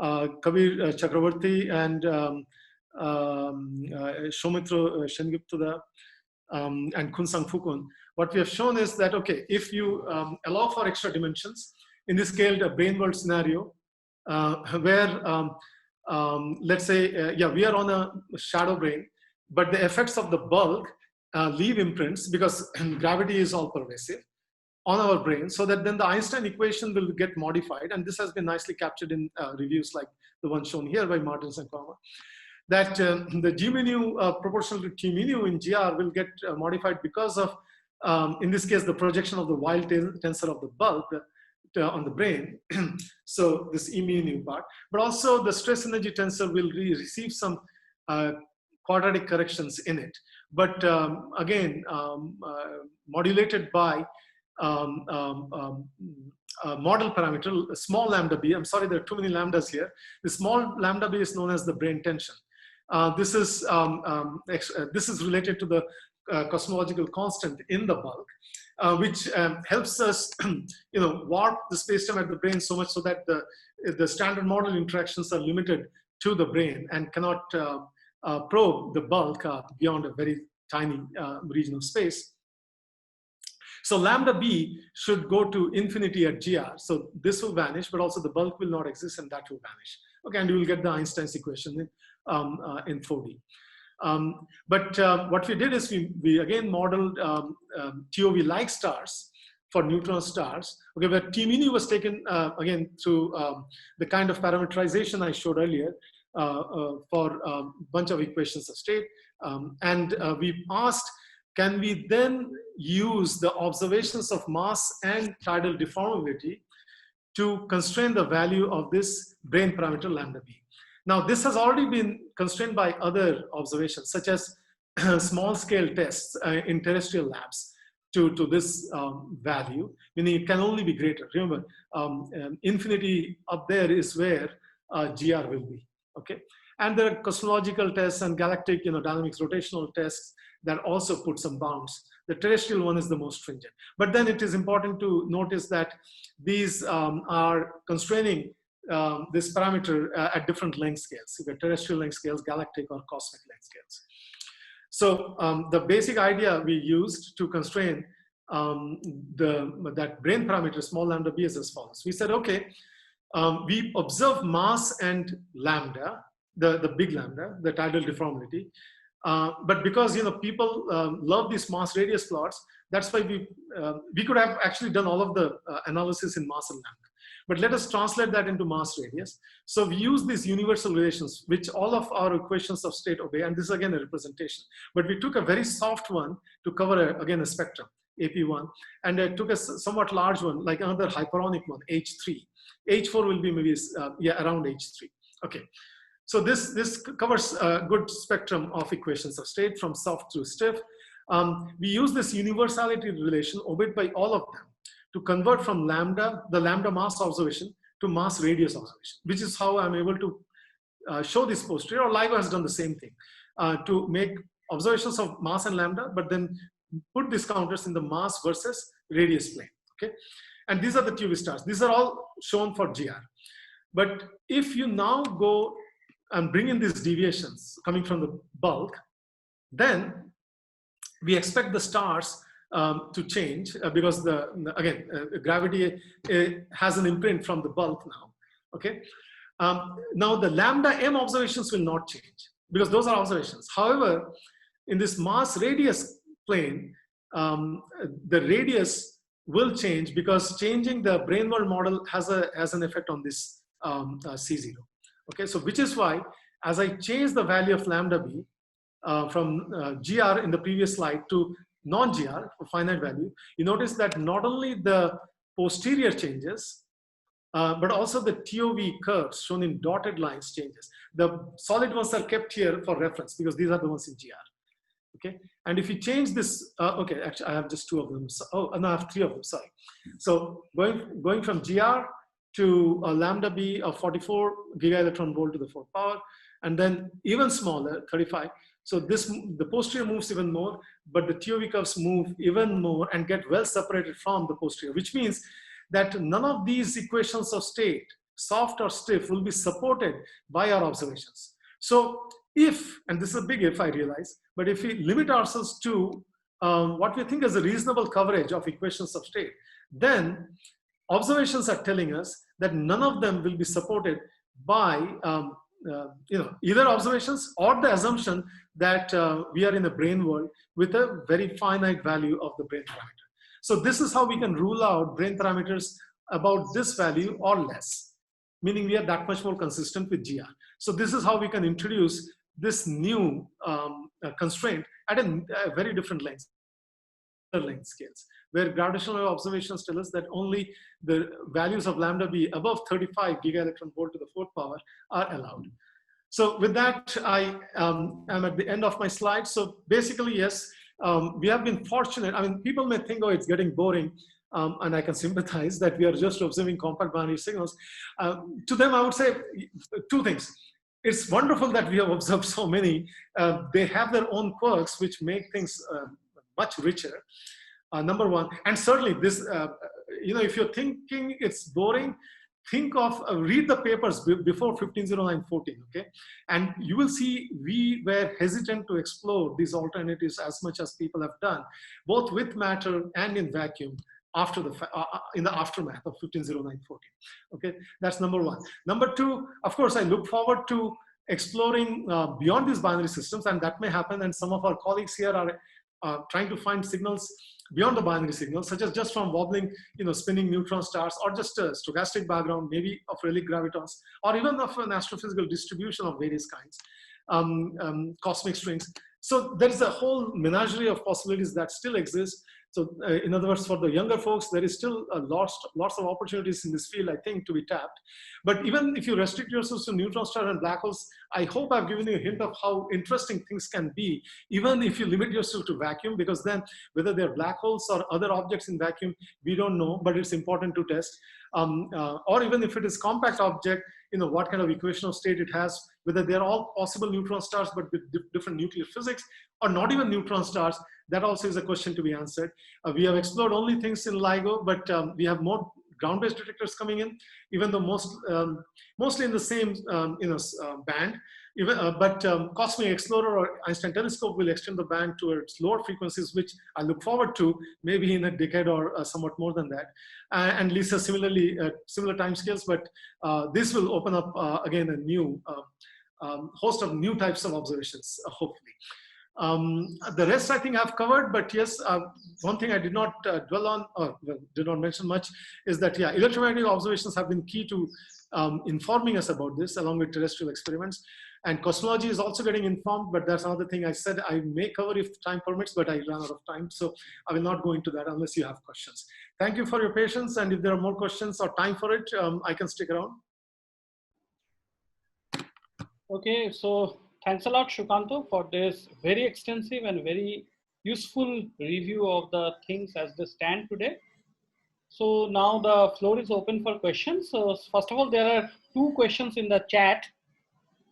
Kabir Chakravarti and Soumitra Shengupta and Kunsang Fukun. What we have shown is that, okay, if you allow for extra dimensions, in this scaled brain world scenario, where let's say, yeah, we are on a shadow brain, but the effects of the bulk leave imprints because gravity is all pervasive on our brain, so that then the Einstein equation will get modified. And this has been nicely captured in reviews like the one shown here by Martins and Kramer, that the G mu proportional to T mu in GR will get modified because of, in this case, the projection of the wild tensor of the bulk on the brain. So this E mu part, but also the stress energy tensor will receive some quadratic corrections in it. But again, modulated by model parameter, a small lambda b. I'm sorry, there are too many lambdas here. The small lambda b is known as the brain tension. This is related to the cosmological constant in the bulk, which helps us, warp the spacetime at the brain so much so that the standard model interactions are limited to the brain and cannot probe the bulk beyond a very tiny region of space. So lambda b should go to infinity at GR. So this will vanish, but also the bulk will not exist, and that will vanish. Okay, and you will get the Einstein's equation in 4D. But what we did is we again modeled TOV-like stars for neutron stars. Okay, where T mu was taken again through the kind of parameterization I showed earlier for a bunch of equations of state, and we asked, can we then use the observations of mass and tidal deformability to constrain the value of this brain parameter lambda b? Now, this has already been constrained by other observations, such as small scale tests in terrestrial labs to this value, meaning it can only be greater. Remember, infinity up there is where GR will be, okay? And there are cosmological tests and galactic dynamics rotational tests that also put some bounds. The terrestrial one is the most stringent. But then it is important to notice that these are constraining this parameter at different length scales, either terrestrial length scales, galactic or cosmic length scales. So the basic idea we used to constrain that brain parameter, small lambda b, is as follows. We said, okay, we observe mass and lambda, the big lambda, the tidal deformability. But because people love these mass radius plots, that's why we could have actually done all of the analysis in mass and lambda. But let us translate that into mass radius. So we use these universal relations, which all of our equations of state obey, and this is again a representation. But we took a very soft one to cover again a spectrum, AP1, and I took a somewhat large one, like another hyperonic one, H3. H4 will be maybe around H3. Okay. So this covers a good spectrum of equations of state from soft to stiff. We use this universality relation obeyed by all of them to convert from the lambda mass observation to mass radius observation, which is how I'm able to show this posterior, or LIGO has done the same thing, to make observations of mass and lambda, but then put these counters in the mass versus radius plane, okay? And these are the TOV stars. These are all shown for GR. But if you now go and bring in these deviations coming from the bulk, then we expect the stars to change because again, gravity has an imprint from the bulk now, okay? Now the lambda m observations will not change because those are observations. However, in this mass radius plane, the radius will change because changing the brain world model has an effect on this C0. Okay, so which is why as I change the value of lambda b from GR in the previous slide to non-GR for finite value, you notice that not only the posterior changes, but also the TOV curves shown in dotted lines changes. The solid ones are kept here for reference because these are the ones in GR. Okay, and if you change this, okay, actually I have just two of them. So, oh, no, I have three of them, sorry. So going from GR to lambda b of 44 gigaelectron volt to the 4th power, and then even smaller, 35. So the posterior moves even more, but the TOV curves move even more and get well separated from the posterior, which means that none of these equations of state, soft or stiff, will be supported by our observations. So if, and this is a big if I realize, but if we limit ourselves to what we think is a reasonable coverage of equations of state, then observations are telling us that none of them will be supported by either observations or the assumption that we are in a brane world with a very finite value of the brane parameter. So this is how we can rule out brane parameters about this value or less, meaning we are that much more consistent with GR. So this is how we can introduce this new constraint at a very different length scales, where gravitational wave observations tell us that only the values of lambda b above 35 gigaelectron volt to the fourth power are allowed. So with that, I am at the end of my slide. So basically, yes, we have been fortunate. I mean, people may think, oh, it's getting boring. And I can sympathize that we are just observing compact binary signals. To them, I would say two things. It's wonderful that we have observed so many. They have their own quirks, which make things much richer, number one. And certainly this, if you're thinking it's boring, think of, read the papers before 150914, okay? And you will see we were hesitant to explore these alternatives as much as people have done, both with matter and in vacuum after the, in the aftermath of 150914, okay? That's number one. Number two, of course, I look forward to exploring beyond these binary systems, and that may happen, and some of our colleagues here are trying to find signals beyond the binary signals, such as just from wobbling, spinning neutron stars, or just a stochastic background, maybe of relic gravitons, or even of an astrophysical distribution of various kinds, cosmic strings. So there is a whole menagerie of possibilities that still exist. So in other words, for the younger folks, there is still lots of opportunities in this field, I think, to be tapped. But even if you restrict yourselves to neutron stars and black holes, I hope I've given you a hint of how interesting things can be, even if you limit yourself to vacuum, because then whether they're black holes or other objects in vacuum, we don't know, but it's important to test. Or even if it is compact object, what kind of equation of state it has, whether they're all possible neutron stars, but with different nuclear physics, or not even neutron stars. That also is a question to be answered. We have explored only things in LIGO, but we have more ground-based detectors coming in, even though mostly in the same band. But Cosmic Explorer or Einstein Telescope will extend the band towards lower frequencies, which I look forward to maybe in a decade or somewhat more than that. And LISA similarly, similar timescales, but this will open up again a new host of new types of observations, hopefully. The rest I think I've covered, but yes, one thing I did not dwell on, or did not mention much, is that yeah, electromagnetic observations have been key to informing us about this, along with terrestrial experiments. And cosmology is also getting informed, but that's another thing I said I may cover if time permits, but I ran out of time, so I will not go into that unless you have questions. Thank you for your patience, and if there are more questions or time for it, I can stick around. Okay, so thanks a lot, Sukanta, for this very extensive and very useful review of the things as they stand today. So now the floor is open for questions. So first of all, there are two questions in the chat.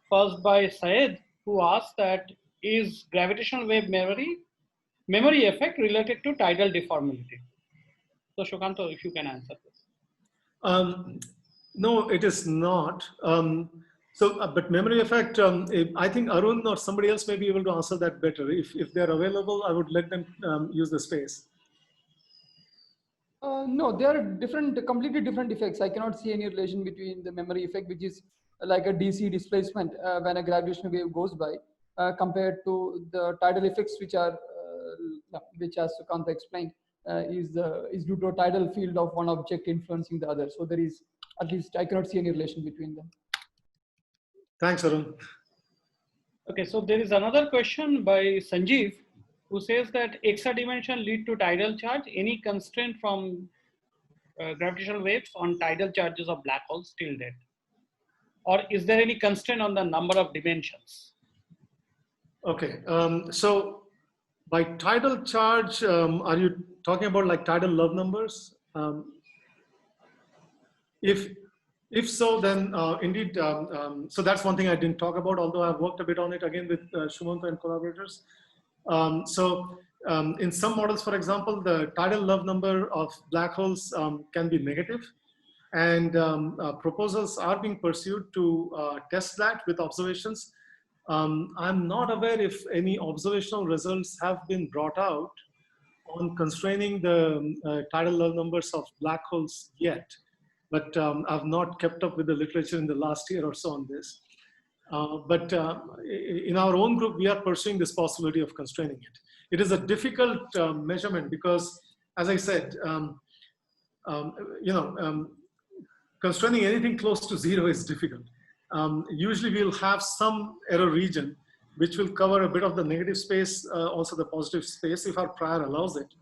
First by Syed, who asked that, is gravitational wave memory effect related to tidal deformability? So Sukanta, if you can answer this. No, it is not. But memory effect, I think Arun or somebody else may be able to answer that better. If they're available, I would let them use the space. No, they are different, completely different effects. I cannot see any relation between the memory effect, which is like a DC displacement when a gravitational wave goes by, compared to the tidal effects, which are, which as Sukanta explained, is due to a tidal field of one object influencing the other. So there is, at least I cannot see any relation between them. Thanks, Arun. Okay, so there is another question by Sanjeev, who says that extra dimension lead to tidal charge. Any constraint from gravitational waves on tidal charges of black holes till date? Or is there any constraint on the number of dimensions? Okay, so by tidal charge, are you talking about like tidal love numbers? If so, then indeed, so that's one thing I didn't talk about, although I've worked a bit on it again with Sumanta and collaborators. In some models, for example, the tidal love number of black holes can be negative, and proposals are being pursued to test that with observations. I'm not aware if any observational results have been brought out on constraining the tidal Love numbers of black holes yet, but I've not kept up with the literature in the last year or so on this. But in our own group, we are pursuing this possibility of constraining it. It is a difficult measurement because, as I said, constraining anything close to 0 is difficult. Usually we'll have some error region which will cover a bit of the negative space, also the positive space if our prior allows it.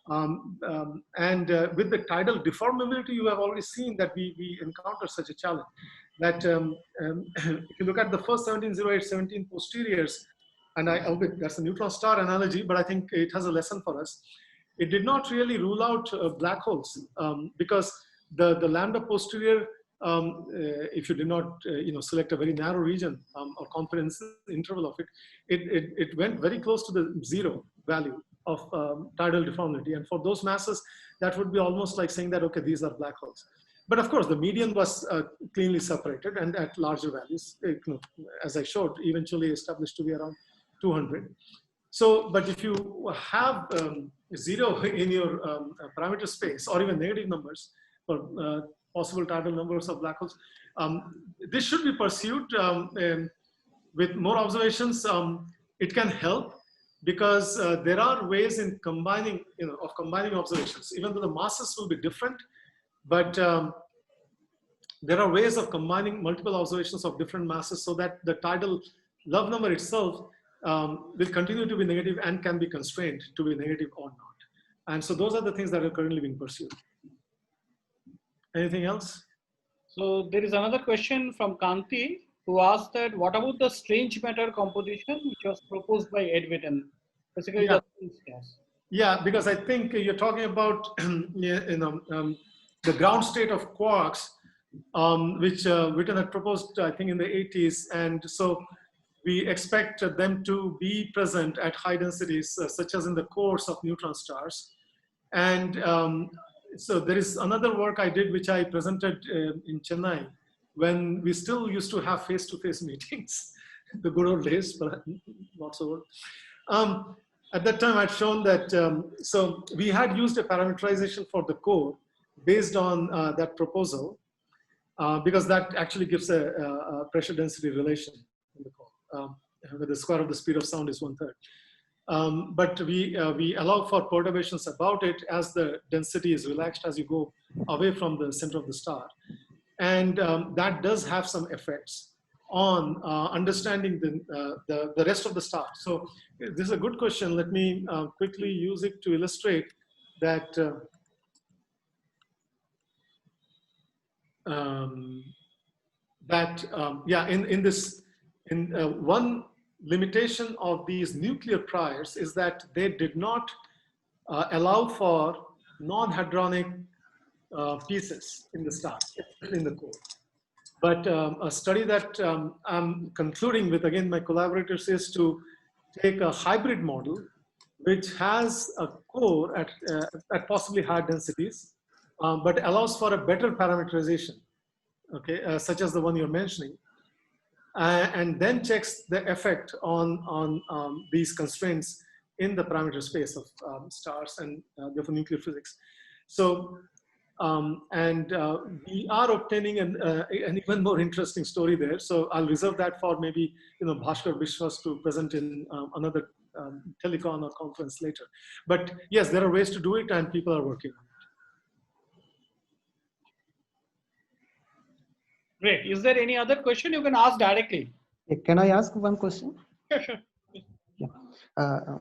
With the tidal deformability, you have already seen that we encounter such a challenge. That if you look at the first 170817 posteriors, and that's a neutron star analogy, but I think it has a lesson for us. It did not really rule out black holes because the lambda posterior, if you did not select a very narrow region or confidence interval of it, it went very close to the 0 value of tidal deformity. And for those masses, that would be almost like saying that, okay, these are black holes. But of course, the median was cleanly separated and at larger values, as I showed, eventually established to be around 200. So, but if you have 0 in your parameter space or even negative numbers for possible tidal numbers of black holes, this should be pursued with more observations. It can help because there are ways in combining, of combining observations, even though the masses will be different, but there are ways of combining multiple observations of different masses so that the tidal Love number itself will continue to be negative and can be constrained to be negative or not. And so those are the things that are currently being pursued. Anything else? So there is another question from Kanti, who asked that what about the strange matter composition which was proposed by Ed Witten? Basically, Yeah. Yes. Yeah, because I think you're talking about the ground state of quarks, which Witten had proposed, I think, in the 80s. And so we expect them to be present at high densities, such as in the cores of neutron stars. And so there is another work I did, which I presented in Chennai, when we still used to have face-to-face meetings, the good old days, but not so old. At that time, I'd shown that, so we had used a parameterization for the core based on that proposal, because that actually gives a pressure density relation in the core, where the square of the speed of sound is 1/3. But we allow for perturbations about it as the density is relaxed as you go away from the center of the star. And that does have some effects on understanding the rest of the star. So this is a good question. Let me quickly use it to illustrate that one limitation of these nuclear priors is that they did not allow for non-hadronic pieces in the star, in the core. But a study that I'm concluding with, again, my collaborators, is to take a hybrid model which has a core at possibly higher densities, but allows for a better parameterization, okay, such as the one you're mentioning, and then checks the effect on these constraints in the parameter space of stars and therefore nuclear physics. So, we are obtaining an even more interesting story there. So I'll reserve that for maybe Bhaskar Vishwas to present in another telecon or conference later. But yes, there are ways to do it, and people are working on it. Great. Is there any other question you can ask directly? Can I ask one question? Yeah, sure. Yeah.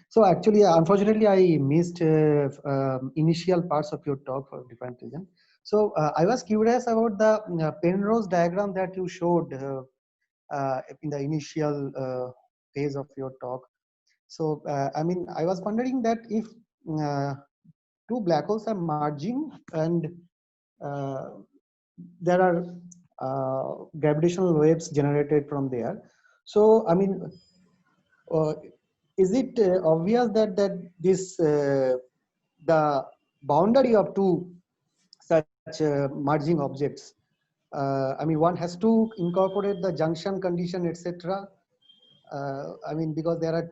So actually, unfortunately, I missed initial parts of your talk for different reasons. So I was curious about the Penrose diagram that you showed in the initial phase of your talk. So I mean, I was wondering that if two black holes are merging and there are gravitational waves generated from there. So I mean, is it obvious that this the boundary of two such merging objects? I mean, one has to incorporate the junction condition, etc. I mean, because there are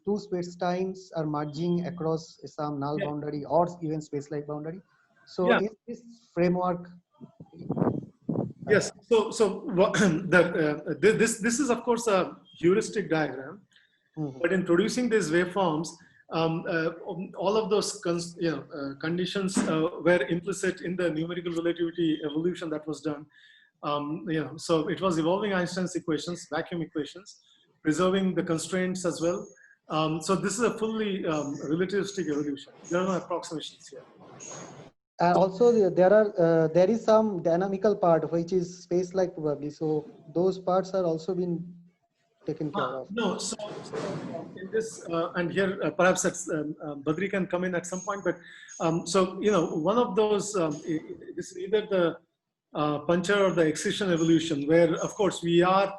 two space times are merging across some null Yeah. boundary or even space-like boundary. So Yeah. is this framework? Yes. This is of course a heuristic diagram, but in producing these waveforms, all of those conditions were implicit in the numerical relativity evolution that was done. So it was evolving Einstein's equations, vacuum equations, preserving the constraints as well. So this is a fully relativistic evolution. There are no approximations here. Also, there is some dynamical part which is space-like probably. So those parts are also being taken care of. No, so in this, and here perhaps that's, Badri can come in at some point, but so, one of those, this is either the puncture or the excision evolution, where of course we are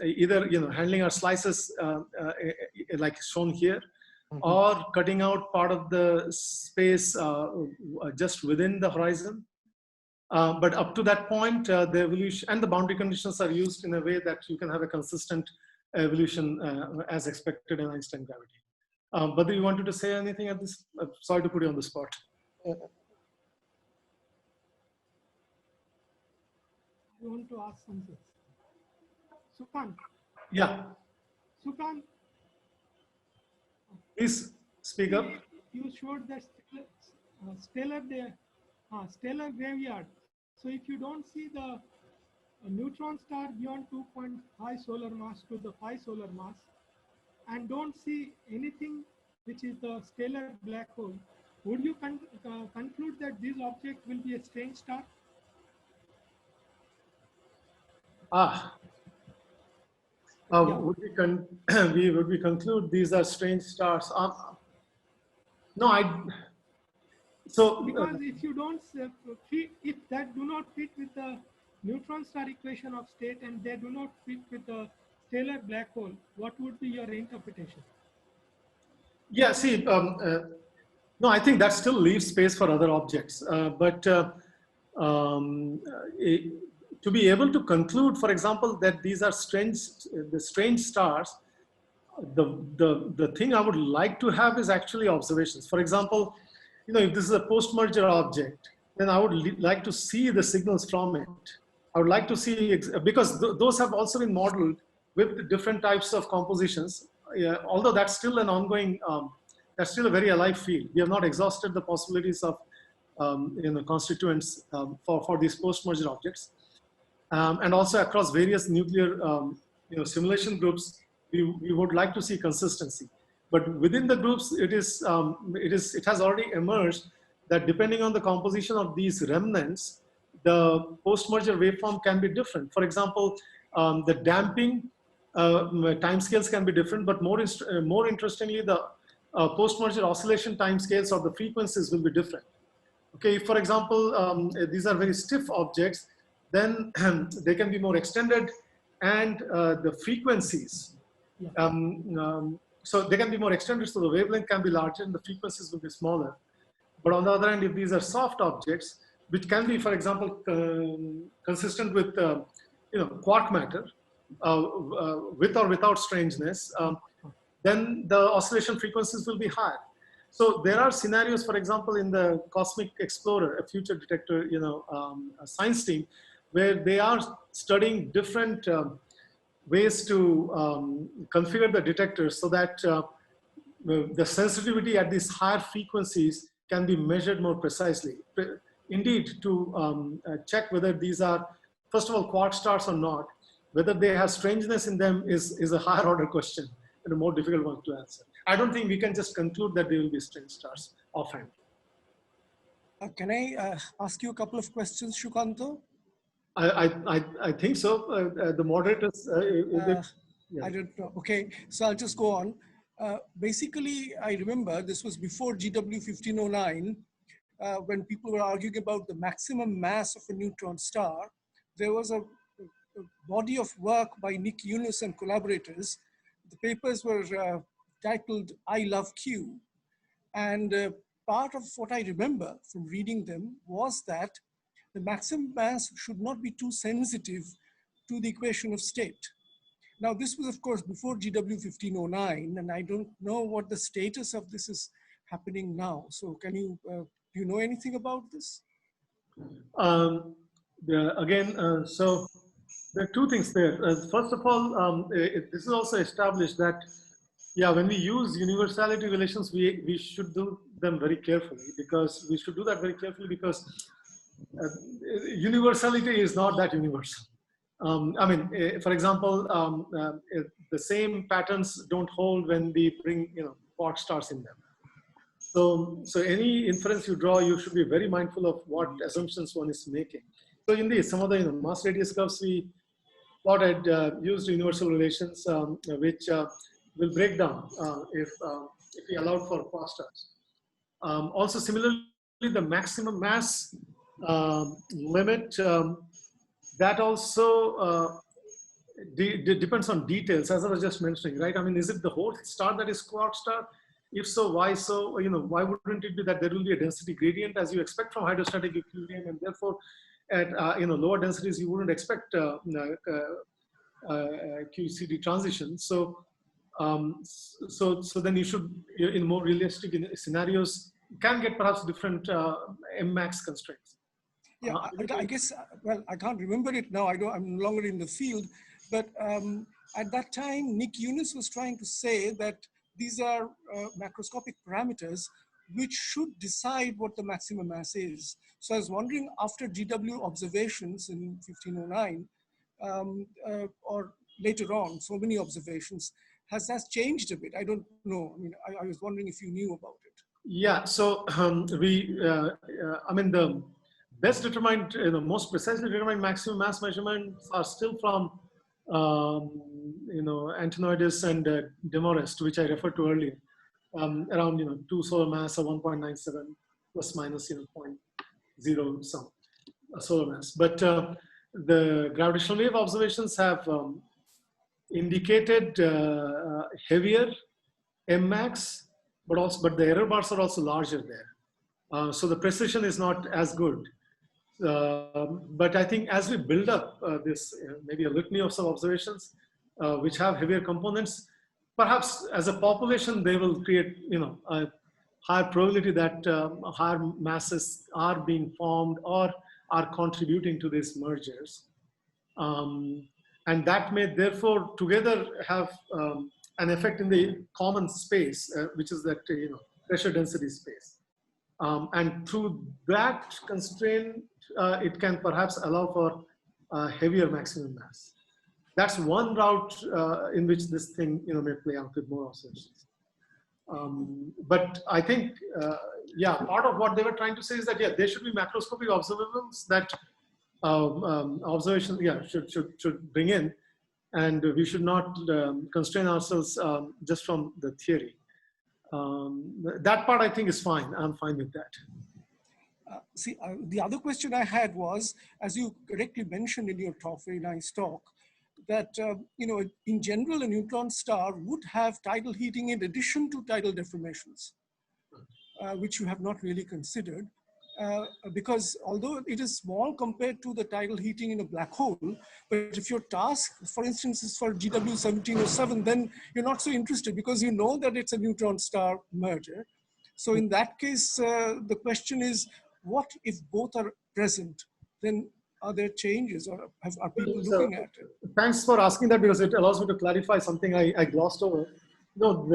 either, handling our slices like shown here, or cutting out part of the space just within the horizon. But up to that point, the evolution and the boundary conditions are used in a way that you can have a consistent evolution as expected in Einstein gravity. Badri, you wanted to say anything at this? Sorry to put you on the spot. I want to ask something. Sukant. Yeah. Sukant. Please speak up. You showed that stellar graveyard. So if you don't see the neutron star beyond 2.5 solar mass to the 5 solar mass, and don't see anything which is the stellar black hole, would you conclude that this object will be a strange star? Would we conclude these are strange stars? No, because if you don't fit, if that do not fit with the neutron star equation of state and they do not fit with the stellar black hole, what would be your interpretation? Yeah, see, no, I think that still leaves space for other objects. To be able to conclude, for example, that these are strange stars, the thing I would like to have is actually observations. For example, if this is a post-merger object, then I would like to see the signals from it. I would like to see, because those have also been modeled with different types of compositions. Although that's still an ongoing, that's still a very alive field. We have not exhausted the possibilities of constituents for these post-merger objects. And also across various nuclear simulation groups, we would like to see consistency. But within the groups, it has already emerged that depending on the composition of these remnants, the post-merger waveform can be different. For example, the damping timescales can be different, but more interestingly, the post-merger oscillation timescales or the frequencies will be different. Okay, if, for example, these are very stiff objects, then they can be more extended, and the frequencies, so they can be more extended, so the wavelength can be larger and the frequencies will be smaller. But on the other hand, if these are soft objects, which can be, for example, consistent with quark matter, with or without strangeness, then the oscillation frequencies will be higher. So there are scenarios, for example, in the Cosmic Explorer, a future detector, science team, where they are studying different ways to configure the detectors so that the sensitivity at these higher frequencies can be measured more precisely. Indeed, to check whether these are, first of all, quark stars or not, whether they have strangeness in them is a higher order question and a more difficult one to answer. I don't think we can just conclude that they will be strange stars offhand. Can I ask you a couple of questions, Sukanta? I think so. The moderators. Yeah. I don't know. Okay, so I'll just go on. Basically, I remember this was before GW1909, when people were arguing about the maximum mass of a neutron star. There was a body of work by Nick Yunus and collaborators. The papers were titled "I Love Q," and part of what I remember from reading them was that the maximum mass should not be too sensitive to the equation of state. Now, this was, of course, before GW1509, and I don't know what the status of this is happening now. So can you, do you know anything about this? Again, so there are two things there. First of all, this is also established that, yeah, when we use universality relations, we should do them very carefully, because we should do that very carefully because universality is not that universal. I mean, for example, the same patterns don't hold when we bring, quark stars in them. So any inference you draw, you should be very mindful of what assumptions one is making. So in these, some of the mass radius curves we plotted used universal relations, which will break down if we allowed for quark stars. Also, similarly, the maximum mass limit, that also depends on details, as I was just mentioning, right? I mean, is it the whole star that is quark star? If so, why so? Why wouldn't it be that there will be a density gradient as you expect from hydrostatic equilibrium, and therefore at lower densities you wouldn't expect QCD transition. So then you should, in more realistic scenarios, can get perhaps different max constraints. Yeah, I guess, well, I can't remember it now. I'm no longer in the field, but at that time, Nick Eunice was trying to say that these are macroscopic parameters which should decide what the maximum mass is. So I was wondering, after GW observations in 1509, or later on, so many observations, has that changed a bit? I don't know. I mean, I was wondering if you knew about it. Yeah, so I mean, the best determined, most precisely determined maximum mass measurements are still from, Antinoidis and Demorest, which I referred to earlier, around 2 solar mass or 1.97 plus minus 0.0 some solar mass. But the gravitational wave observations have indicated heavier Mmax, but the error bars are also larger there. So the precision is not as good. But I think as we build up this, maybe a litany of some observations which have heavier components, perhaps as a population, they will create, a higher probability that higher masses are being formed or are contributing to these mergers. And that may therefore together have an effect in the common space, which is that, pressure density space. And through that constraint, it can perhaps allow for heavier maximum mass. That's one route in which this thing, may play out with more observations. But I think, yeah, part of what they were trying to say is that, yeah, there should be macroscopic observables that observation, yeah, should bring in, and we should not constrain ourselves just from the theory. That part I think is fine. I'm fine with that. The other question I had was, as you correctly mentioned in your talk, very nice talk, that in general, a neutron star would have tidal heating in addition to tidal deformations, which you have not really considered. Because although it is small compared to the tidal heating in a black hole, but if your task, for instance, is for GW1707, then you're not so interested because you know that it's a neutron star merger. So in that case, the question is, what if both are present? Then are there changes, or are people looking at it? Thanks for asking that, because it allows me to clarify something I glossed over. No,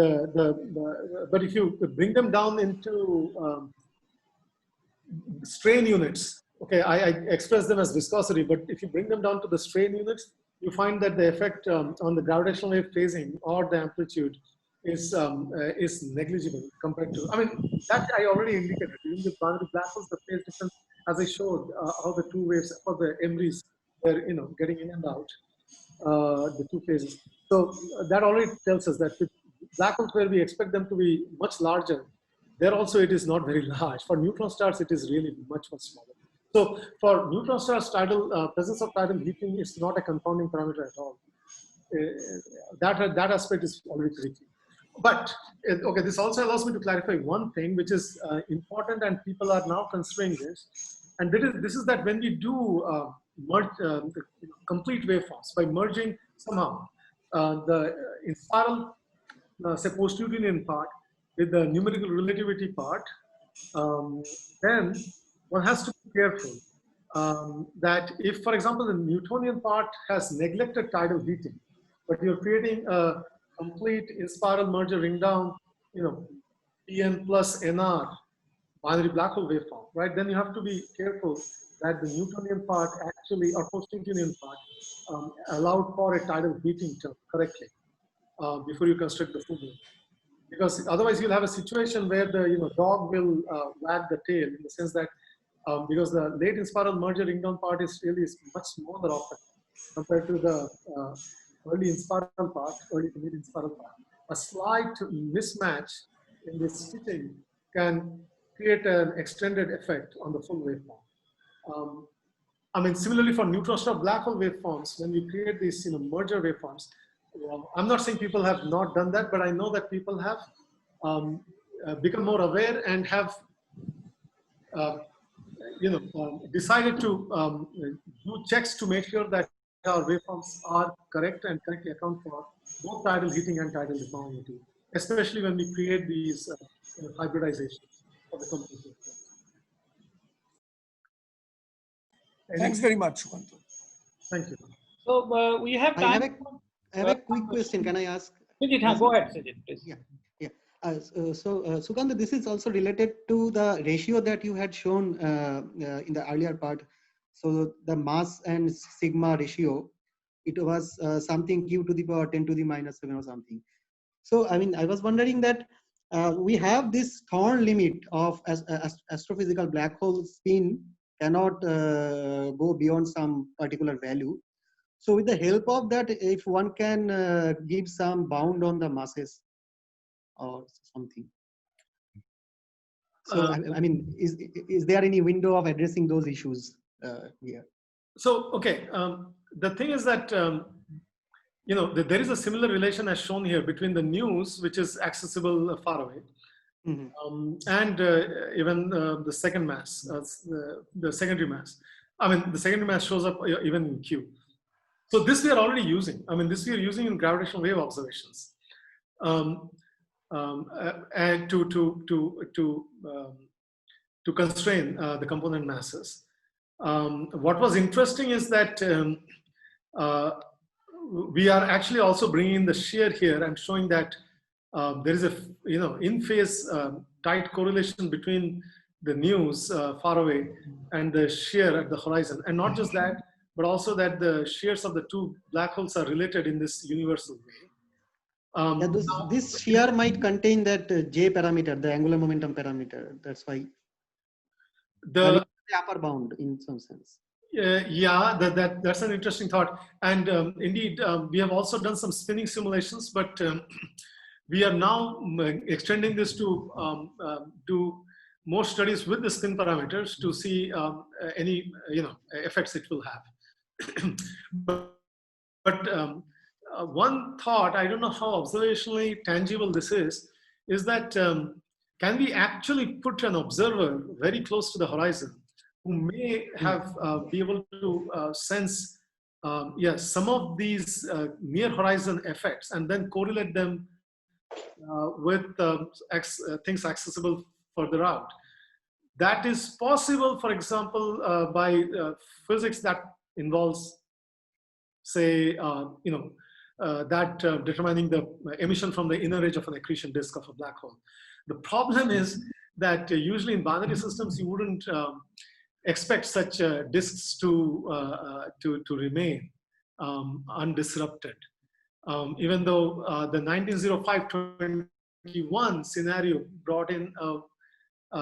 but if you bring them down into strain units, okay, I express them as viscosity, but if you bring them down to the strain units, you find that the effect on the gravitational wave phasing or the amplitude is negligible compared to, I mean, that I already indicated. Even with binary black holes, the phase difference, as I showed, how the two waves for the MRIs were, getting in and out, the two phases. So that already tells us that with black holes where we expect them to be much larger, there also it is not very large. For neutron stars, it is really much smaller. So for neutron stars, presence of tidal heating is not a confounding parameter at all. That aspect is already pretty clear. But okay, this also allows me to clarify one thing, which is important, and people are now considering this. And this is that when we do merge the complete waveforms by merging somehow the in spiral, say post-Newtonian part with the numerical relativity part, then one has to be careful that if, for example, the Newtonian part has neglected tidal heating, but you're creating a complete in spiral merger ring down, Pn plus Nr binary black hole waveform, right? Then you have to be careful that the Newtonian part actually, or post-Newtonian part, allowed for a tidal heating term correctly before you construct the full wave. Because otherwise you'll have a situation where the dog will wag the tail, in the sense that because the late in spiral merger ring down part is really much smaller often compared to the early in spiral part, early to mid in spiral part. A slight mismatch in this stitching can create an extended effect on the full waveform. I mean, similarly for neutron star black hole waveforms, when we create these merger waveforms, I'm not saying people have not done that, but I know that people have become more aware and have decided to do checks to make sure that our waveforms are correct and correctly account for both tidal heating and tidal deformability, especially when we create these hybridizations of the composition. Thanks very much, Sukanta. Thank you. So we have time. I have a quick question. Can I ask? Sujit, go ahead, Sujit, please. Yeah. Sukanta, this is also related to the ratio that you had shown in the earlier part. So the mass and sigma ratio, it was something q to the power 10 to the minus 7 or something. So I mean, I was wondering that we have this Thorne limit of astrophysical black hole spin cannot go beyond some particular value. So with the help of that, if one can give some bound on the masses or something. So I mean, is there any window of addressing those issues here? So okay, the thing is that there is a similar relation as shown here between the news, which is accessible far away, and even the second mass, the secondary mass. I mean, the secondary mass shows up even in Q. So this we are already using. I mean, this we are using in gravitational wave observations, and to constrain the component masses. What was interesting is that we are actually also bringing in the shear here and showing that there is a in phase tight correlation between the news far away and the shear at the horizon, and not just that, but also that the shears of the two black holes are related in this universal way. This shear might contain that J parameter, the angular momentum parameter. That's why the upper bound in some sense. Yeah, that's an interesting thought. And indeed, we have also done some spinning simulations, but we are now extending this to do more studies with the spin parameters to see any effects it will have. but one thought, I don't know how observationally tangible this is that can we actually put an observer very close to the horizon who may have be able to sense some of these near horizon effects and then correlate them with things accessible further out. That is possible, for example, by physics that involves, say, determining the emission from the inner edge of an accretion disk of a black hole. The problem is that usually in binary systems you wouldn't expect such disks to remain undisrupted. Even though the 1905-21 scenario brought in a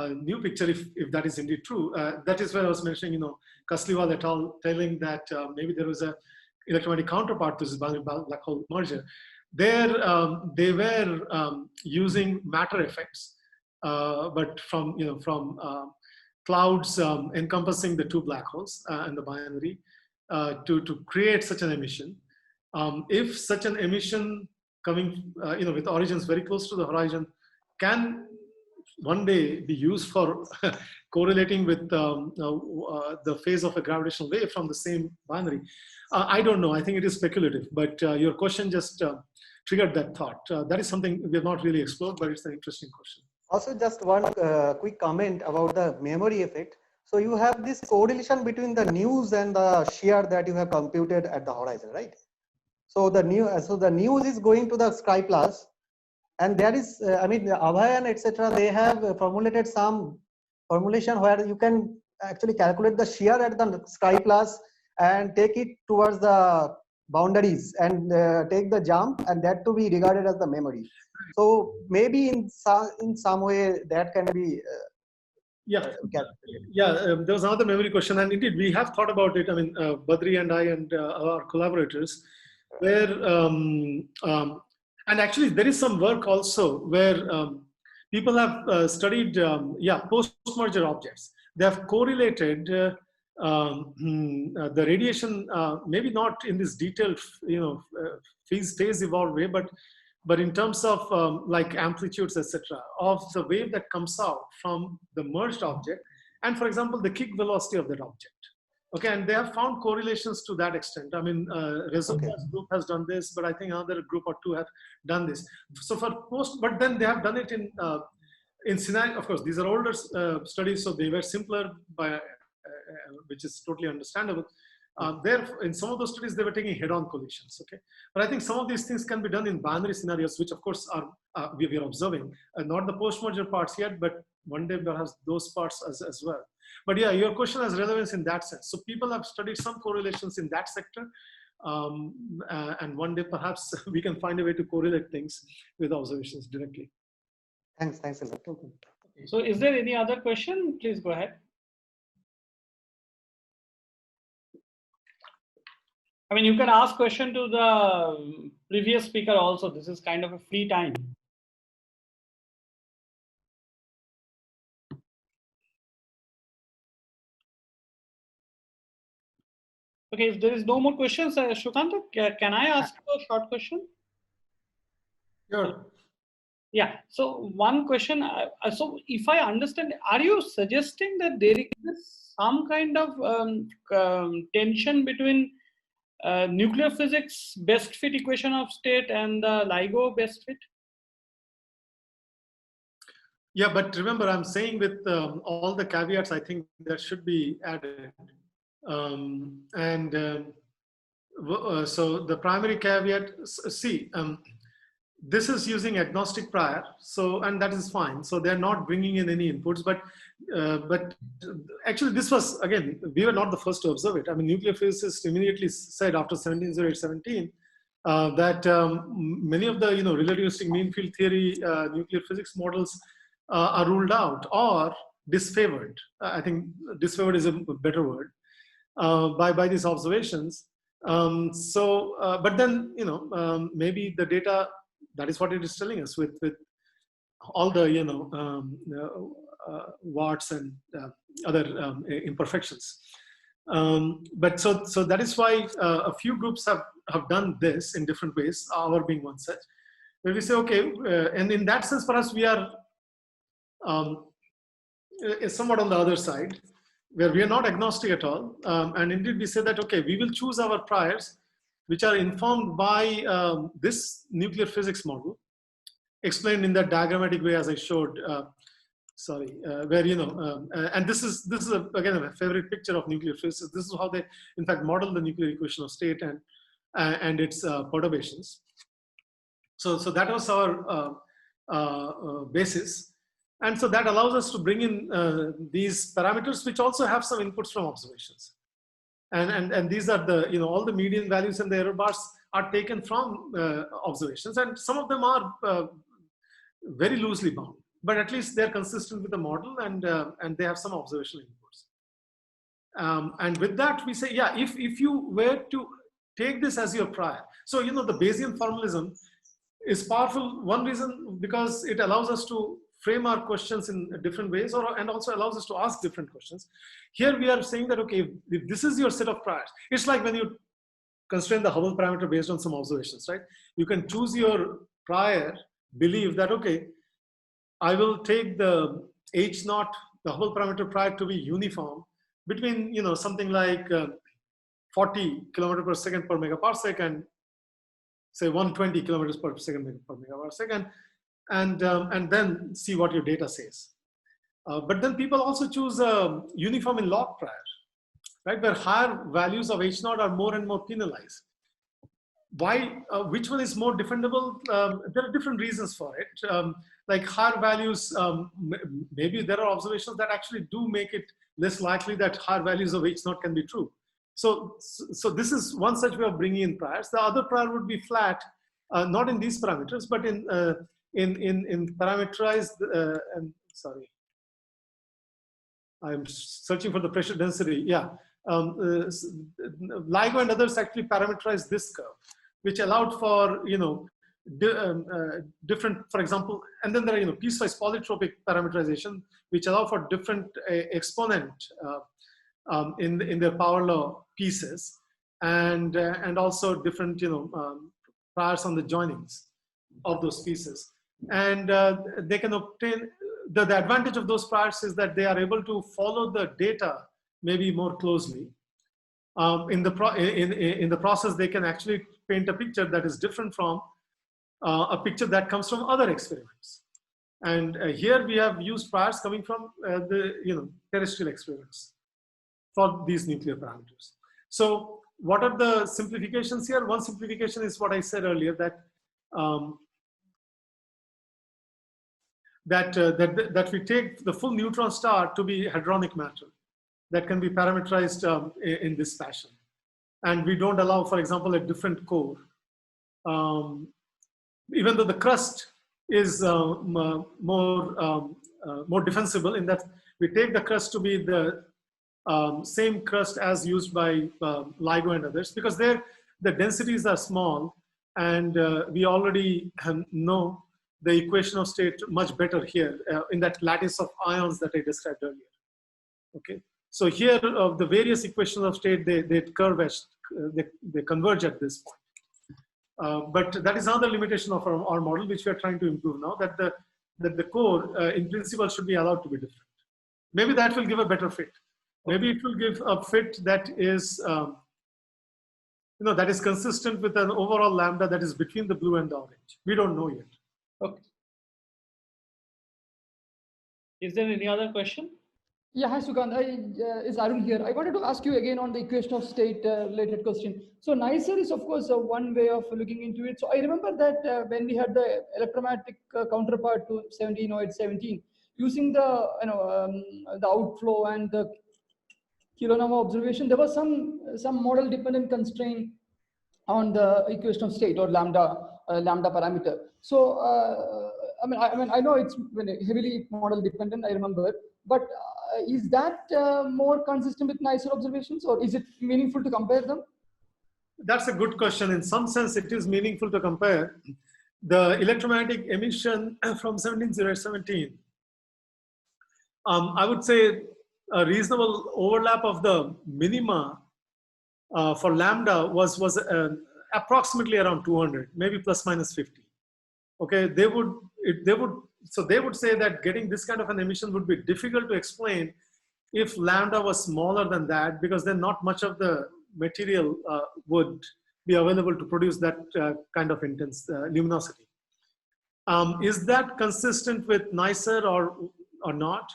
new picture, if that is indeed true. That is where I was mentioning, Kasliwal et al. Telling that maybe there was a electromagnetic counterpart to this binary black hole merger. There, they were using matter effects, but from clouds encompassing the two black holes and the binary to create such an emission. If such an emission coming, with origins very close to the horizon, can one day be used for correlating with the phase of a gravitational wave from the same binary. I don't know. I think it is speculative, but your question just triggered that thought. That is something we have not really explored, but it's an interesting question. Also, just one quick comment about the memory effect. So you have this correlation between the news and the shear that you have computed at the horizon, right? So the news is going to the sky plus, and there is, I mean, Abhay and etc. They have formulated some formulation where you can actually calculate the shear at the sky plus and take it towards the boundaries and take the jump, and that to be regarded as the memory. So maybe in some way that can be there was another memory question, and indeed we have thought about it. I mean, Badri and I and our collaborators, where and actually there is some work also where people have studied post-merger objects. They have correlated the radiation, maybe not in this detailed phase evolved way, but in terms of like amplitudes, etc., of the wave that comes out from the merged object, and for example, the kick velocity of that object. Okay, and they have found correlations to that extent. I mean, Rezoka's group has done this, but I think another group or two have done this. So for but then they have done it in scenario. Of course, these are older studies, so they were simpler, which is totally understandable. There, in some of those studies, they were taking head-on collisions. Okay, but I think some of these things can be done in binary scenarios, which of course are we are observing, not the post-merger parts yet, but one day perhaps those parts as well. But yeah, your question has relevance in that sense. So people have studied some correlations in that sector, and one day perhaps we can find a way to correlate things with observations directly. Thanks a lot. So is there any other question? Please go ahead. I mean, you can ask question to the previous speaker also. This is kind of a free time. Okay, if there is no more questions, Sukanta, can I ask a short question? Sure. Yeah, so one question. So if I understand, are you suggesting that there is some kind of tension between nuclear physics best fit equation of state and the LIGO best fit? Yeah, but remember, I'm saying with all the caveats, I think that should be added. So the primary caveat, this is using agnostic prior, so, and that is fine. So they're not bringing in any inputs, but actually this was, again, we were not the first to observe it. I mean, nuclear physicists immediately said after 1708-17 that many of the relativistic mean field theory nuclear physics models are ruled out or disfavored. I think disfavored is a better word by these observations. But then maybe the data, that is what it is telling us with all the watts and other imperfections. But so that is why a few groups have done this in different ways, our being one such, where we say, okay, and in that sense, perhaps we are somewhat on the other side, where we are not agnostic at all. And indeed, we say that, okay, we will choose our priors, which are informed by this nuclear physics model, explained in that diagrammatic way as I showed. Where and this is again a favorite picture of nuclear physics. This is how they, in fact, model the nuclear equation of state and its perturbations. So that was our basis, and so that allows us to bring in these parameters, which also have some inputs from observations. And these are the, all the median values and the error bars are taken from observations, and some of them are very loosely bound, but at least they're consistent with the model, and they have some observational inputs. And with that, we say, yeah, if you were to take this as your prior, so the Bayesian formalism is powerful. One reason, because it allows us to frame our questions in different ways, and also allows us to ask different questions. Here we are saying that, okay, if this is your set of priors, it's like when you constrain the Hubble parameter based on some observations, right? You can choose your prior, believe that, okay, I will take the H0, the Hubble parameter prior, to be uniform between, something like 40 kilometers per second per megaparsec and say 120 kilometers per second per megaparsec, and then see what your data says. But then people also choose uniform in log prior, right, where higher values of H0 are more and more penalized. Why? Which one is more defendable? There are different reasons for it. Like higher values, maybe there are observations that actually do make it less likely that higher values of H0 can be true. So this is one such way of bringing in priors. The other prior would be flat, not in these parameters, but in parameterized. Sorry, I'm searching for the pressure density. Yeah, LIGO and others actually parameterized this curve, which allowed for different, for example, and then there are piecewise polytropic parameterization, which allow for different exponent in their power law pieces, and also different priors on the joinings of those pieces, and they can obtain the advantage of those priors is that they are able to follow the data maybe more closely. In the process, they can actually paint a picture that is different from a picture that comes from other experiments. And here we have used priors coming from the terrestrial experiments for these nuclear parameters. So what are the simplifications here? One simplification is what I said earlier, that that we take the full neutron star to be hadronic matter that can be parameterized in this fashion. And we don't allow, for example, a different core. Even though the crust is more defensible in that we take the crust to be the same crust as used by LIGO and others, because there the densities are small, and we already know the equation of state much better here in that lattice of ions that I described earlier. Okay, so here the various equations of state they converge at this point. But that is another limitation of our model, which we are trying to improve now, that the core in principle should be allowed to be different. Maybe that will give a better fit. Maybe it will give a fit that is that is consistent with an overall lambda that is between the blue and the orange. We don't know yet. Okay. Is there any other question? Yeah, hi Sukant, is Arun here. I wanted to ask you again on the equation of state related question. So NICER is of course one way of looking into it. So I remember that when we had the electromagnetic counterpart to 170817, using the the outflow and the kilonova observation, there was some model dependent constraint on the equation of state or lambda parameter. So I mean I know it's heavily model dependent, I remember, but is that more consistent with NICER observations, or is it meaningful to compare them? That's a good question. In some sense, it is meaningful to compare. The electromagnetic emission from 170817, I would say a reasonable overlap of the minima for lambda was approximately around 200, maybe plus minus 50. Okay, they would say that getting this kind of an emission would be difficult to explain if lambda was smaller than that, because then not much of the material would be available to produce that kind of intense luminosity. Is that consistent with NICER or not?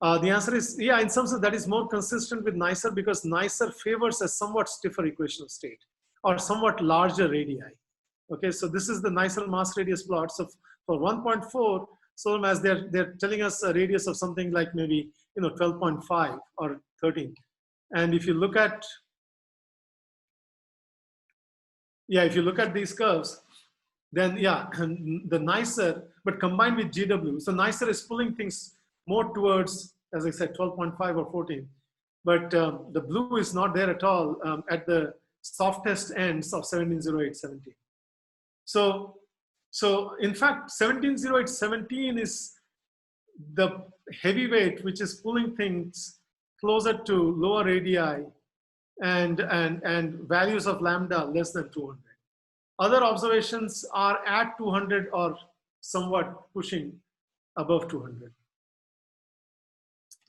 The answer is, yeah, in some sense that is more consistent with NICER, because NICER favors a somewhat stiffer equation of state or somewhat larger radii. Okay, so this is the NICER mass radius plot. So for 1.4 solar mass, they're telling us a radius of something like maybe 12.5 or 13. And if you look at these curves, then yeah, the NICER, but combined with GW. So NICER is pulling things more towards, as I said, 12.5 or 14. But the blue is not there at all at the softest ends of 170817. So in fact, 170817 is the heavyweight which is pulling things closer to lower radii and values of lambda less than 200. Other observations are at 200 or somewhat pushing above 200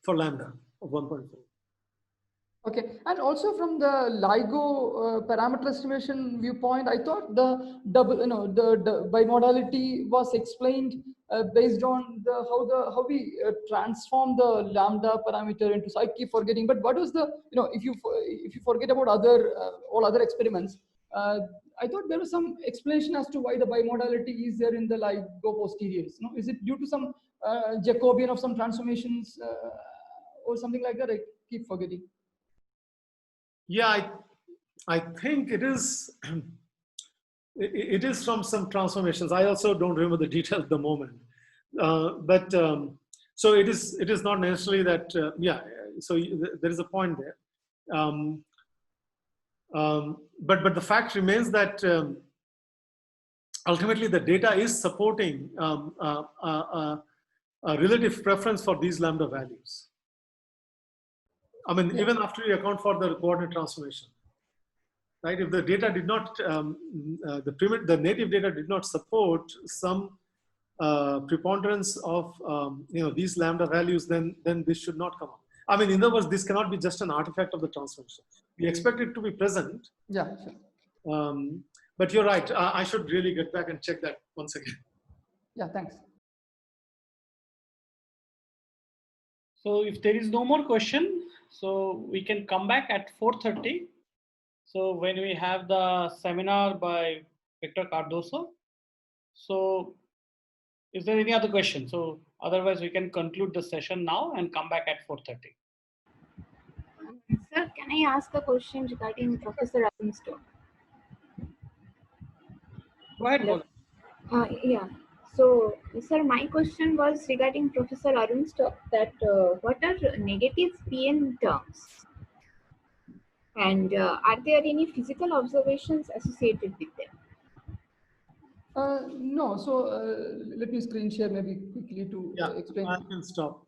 for lambda of 1.4. Okay, and also from the LIGO parameter estimation viewpoint, I thought the the bimodality was explained based on the how we transform the lambda parameter into. So I keep forgetting. But what was the if you forget about other all other experiments, I thought there was some explanation as to why the bimodality is there in the LIGO posteriors. No, is it due to some Jacobian of some transformations or something like that? I keep forgetting. Yeah, I think it is. It is from some transformations. I also don't remember the detail at the moment, but so it is not necessarily that. Yeah, so there is a point there, but the fact remains that ultimately the data is supporting a relative preference for these lambda values. I mean, even after you account for the coordinate transformation. Right? If the data did not, the native data did not support some preponderance of these lambda values, then this should not come up. I mean, in other words, this cannot be just an artifact of the transformation. We expect it to be present. Yeah, sure. But you're right. I should really get back and check that once again. Yeah, thanks. So if there is no more question, so we can come back at 4:30. So when we have the seminar by Victor Cardoso. So is there any other question? So otherwise we can conclude the session now and come back at 4:30. Sir, can I ask a question regarding Professor Arun's talk? Go ahead. Yeah. So, sir, my question was regarding Professor Arun's talk that what are negative PN terms? And are there any physical observations associated with them? No, so let me screen share maybe quickly to explain. I can stop.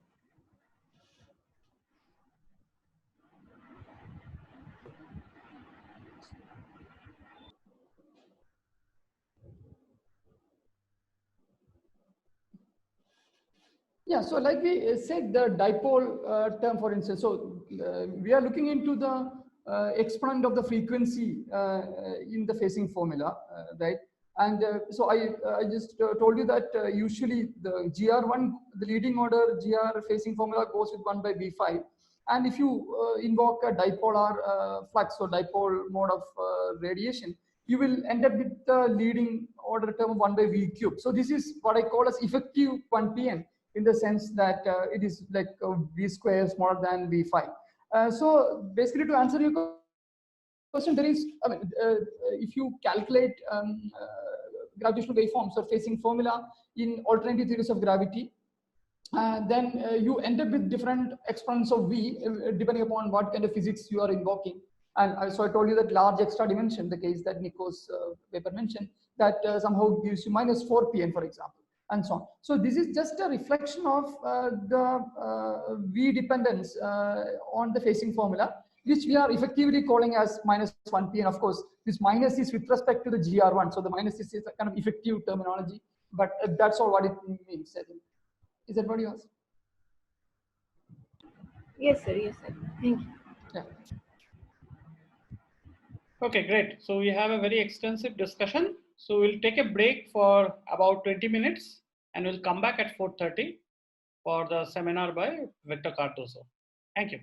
Yeah, so like we said, the dipole term, for instance, so we are looking into the exponent of the frequency in the phasing formula, right? And so I just told you that usually the GR1, the leading order GR phasing formula goes with 1 by V5. And if you invoke a dipolar flux or dipole mode of radiation, you will end up with the leading order term of 1 by V cube. So this is what I call as effective 1pn, in the sense that it is like V square smaller than V5. So basically, to answer your question, there is, I mean, if you calculate gravitational waveforms or phasing formula in alternative theories of gravity, then you end up with different exponents of V depending upon what kind of physics you are invoking. And so I told you that large extra dimension, the case that Nico's paper mentioned, that somehow gives you minus 4pn, for example, and so on. So this is just a reflection of the V dependence on the phasing formula, which we are effectively calling as minus 1pn. Of course, this minus is with respect to the GR1. So the minus is a kind of effective terminology, but that's all what it means, I think. Is that what you asked? Yes, sir. Yes, sir. Thank you. Yeah. Okay, great. So we have a very extensive discussion. So we'll take a break for about 20 minutes and we'll come back at 4:30 for the seminar by Victor Cardoso. Thank you.